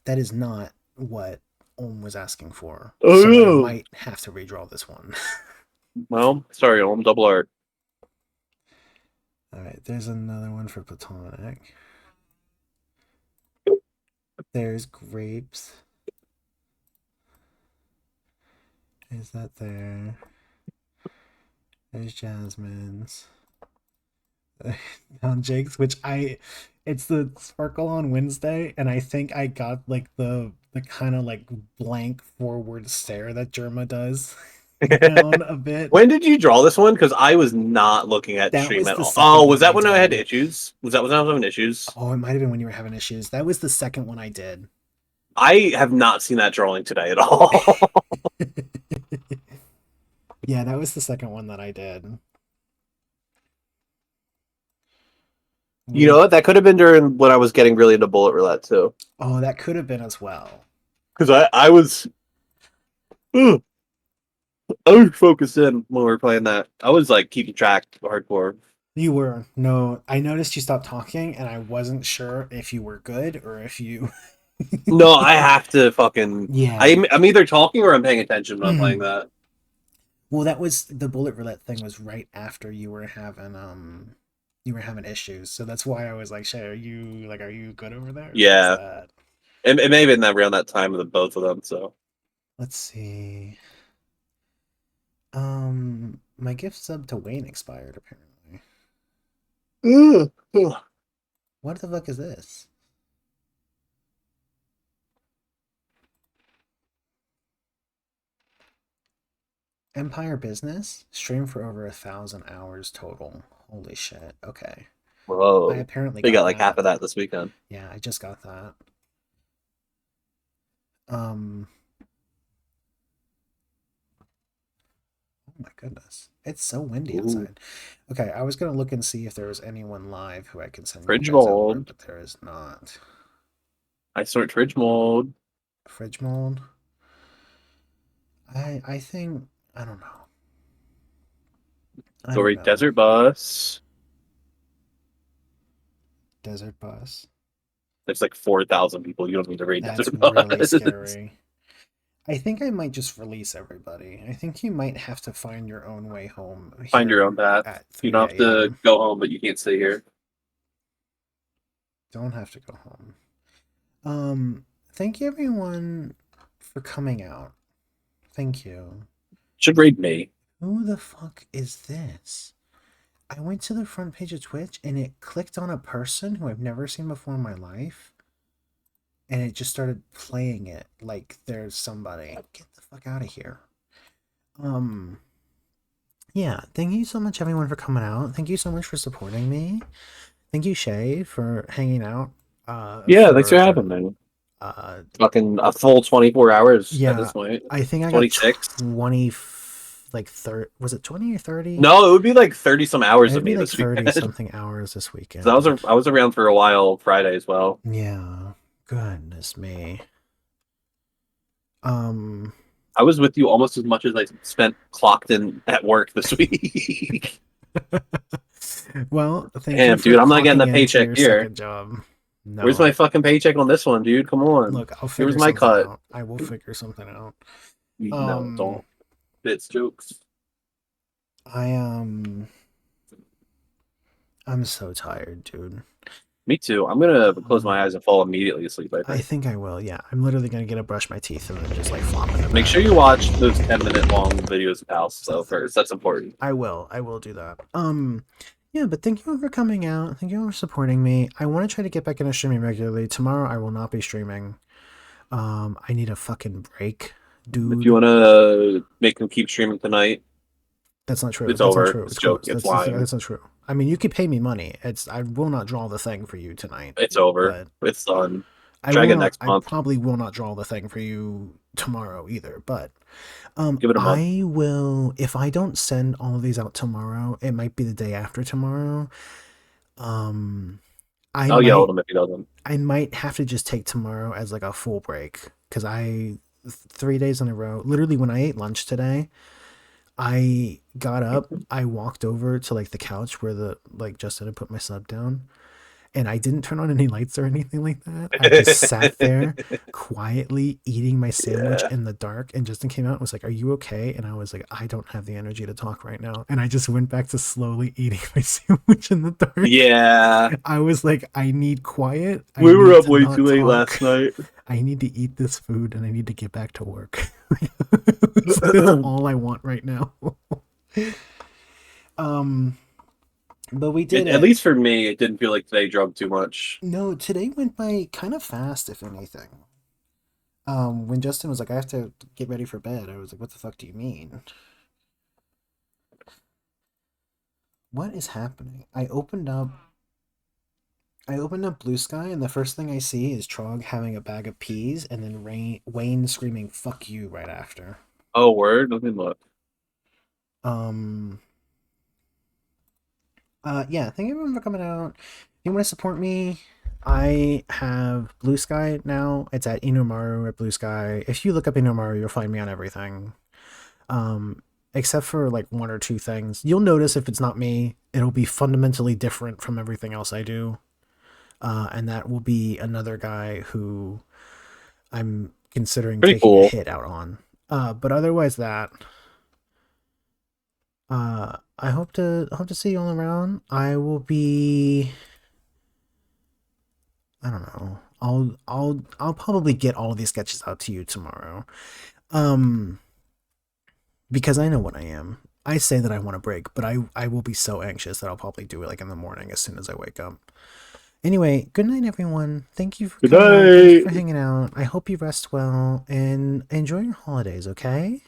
that is not what Olm was asking for. Oh So I no. might have to redraw this one. Well, sorry, I'm double art. All right, there's another one for platonic. There's grapes. Is that there? There's jasmines. On Jake's, which I it's the sparkle on Wednesday, and I think I got like the kind of like blank forward stare that Germa does down a bit. When did you draw this one? Because I was not looking at That stream was at the all. Oh, second was one that I when I had did. issues? Was that when I was having issues? Oh, it might have been when you were having issues. That was the second one I did. I have not seen that drawing today at all. Yeah, that was the second one that I did. You know We what? That could have been during when I was getting really into bullet roulette too. oh, that could have been as well. Because I was ugh, I was focused in when we were playing that. I was like keeping track hardcore. You were. No, I noticed you stopped talking and I wasn't sure if you were good or if you No, I have to fucking. Yeah. I'm either talking or I'm paying attention when I'm playing that. Well, that was the bullet roulette thing was right after you were having issues. So that's why I was like, Shay, are you good over there? Or is Yeah, that it may have been that around that time of the both of them. So let's see. My gift sub to Wayne expired apparently. ugh, ugh. What the fuck is this? Empire Business? Stream for over 1,000 hours total. Holy shit. Okay. I Whoa, apparently they got got like that. half of that this weekend. Yeah, I just got that. Um Oh my goodness. It's so windy Ooh, outside. Okay, I was gonna look and see if there was anyone live who I could send you fridge guys over, mold. but there is not. I sort fridge mold. Fridge mold. I think I don't know. I don't Sorry, know. desert bus. Desert bus. There's like 4,000 people. You don't need to read That's desert really bus. scary. I think I might just release everybody. I think you might have to find your own way home Find your own here path. at You don't have 3 to a.m. go home, but you can't stay here. Don't have to go home. Thank you everyone for coming out. Thank you. Should raid me. Who the fuck is this? I went to the front page of Twitch and it clicked on a person who I've never seen before in my life. And it just started playing it like there's somebody. Get the fuck out of here. Um, yeah, thank you so much, everyone, for coming out. Thank you so much for supporting me. Thank you, Shay, for hanging out. Yeah, thanks for having me. Uh, Fucking a full 24 hours at yeah, this point. I think I got 26. 20, like 30, was it 20 or 30? No, it would be like 30 some hours of It'd be me like this 30 weekend. something hours this 'Cause I weekend. was I was around for a while Friday as well. Yeah, goodness me. Um, I was with you almost as much as I spent clocked in at work this week. well, thank you Damn, for dude, I'm not getting clocking the into paycheck your here. second job. Where's my No, fucking paycheck on this one, dude? Come on. look, I'll Here was figure my something cut. out. I will figure something out. No, don't. It's jokes. I I'm so tired, dude. Me too. I'm gonna close my Um, eyes and fall immediately asleep, I I think. think I will. Yeah, I'm literally gonna get up, brush my teeth, and then just like flop into Make sure bed. you watch those 10-minute long videos of House though So first. That's important. I will. I will do that. Yeah, but thank you for coming out. Thank you for supporting me. I want to try to get back into streaming regularly. Tomorrow I will not be streaming. I need a fucking break, If you dude. wanna make them keep streaming tonight, That's not true. it's That's not over. true. It's It's a joke. closed. It's lying. That's not true. I mean, you could pay me money. It's I will not draw the thing for you tonight, It's over. but It's done. I Try will again not. next I month. probably will not draw the thing for you tomorrow either. But Give it a month. I will. If I don't send all of these out tomorrow, it might be the day after tomorrow. Um, I I'll yell at might. him if he doesn't. I might have to just take tomorrow as like a full break because I 3 days in a row. Literally, when I ate lunch today, I got up, I walked over to like the couch where the like Justin had put my sub down, and I didn't turn on any lights or anything like that. I just sat there quietly eating my sandwich Yeah. in the dark, and Justin came out and was like, "Are you okay?" And I was like, "I don't have the energy to talk right now." And I just went back to slowly eating my sandwich in the dark. Yeah. I was like, "I need quiet. I We were need up to way too not late talk. last night. I need to eat this food and I need to get back to work." That's all I want right now. um but we did At it. least for me, it didn't feel like today drug too much. No, today went by kind of fast, if anything. When Justin was like, "I have to get ready for bed," I was like, "What the fuck do you mean? What is happening?" I opened up Blue Sky, and the first thing I see is Trog having a bag of peas, and then Wayne screaming "fuck you" right after. Oh, word? Let me look. Um, yeah, thank everyone for coming out. If you want to support me, I have Blue Sky now. It's at Inomaru at Blue Sky. If you look up Inomaru, you'll find me on everything. Um, except for like one or two things. You'll notice if it's not me, it'll be fundamentally different from everything else I do. And that will be another guy who I'm considering Pretty taking a cool. hit out on. But otherwise that I hope to see you all around. I will be I don't know. I'll probably get all of these sketches out to you tomorrow. Um because I know what I am. I say that I want a break, but I will be so anxious that I'll probably do it like in the morning as soon as I wake up. Anyway, good night everyone. Thank you for Good coming out. Thank you for night. hanging out. I hope you rest well and enjoy your holidays, okay?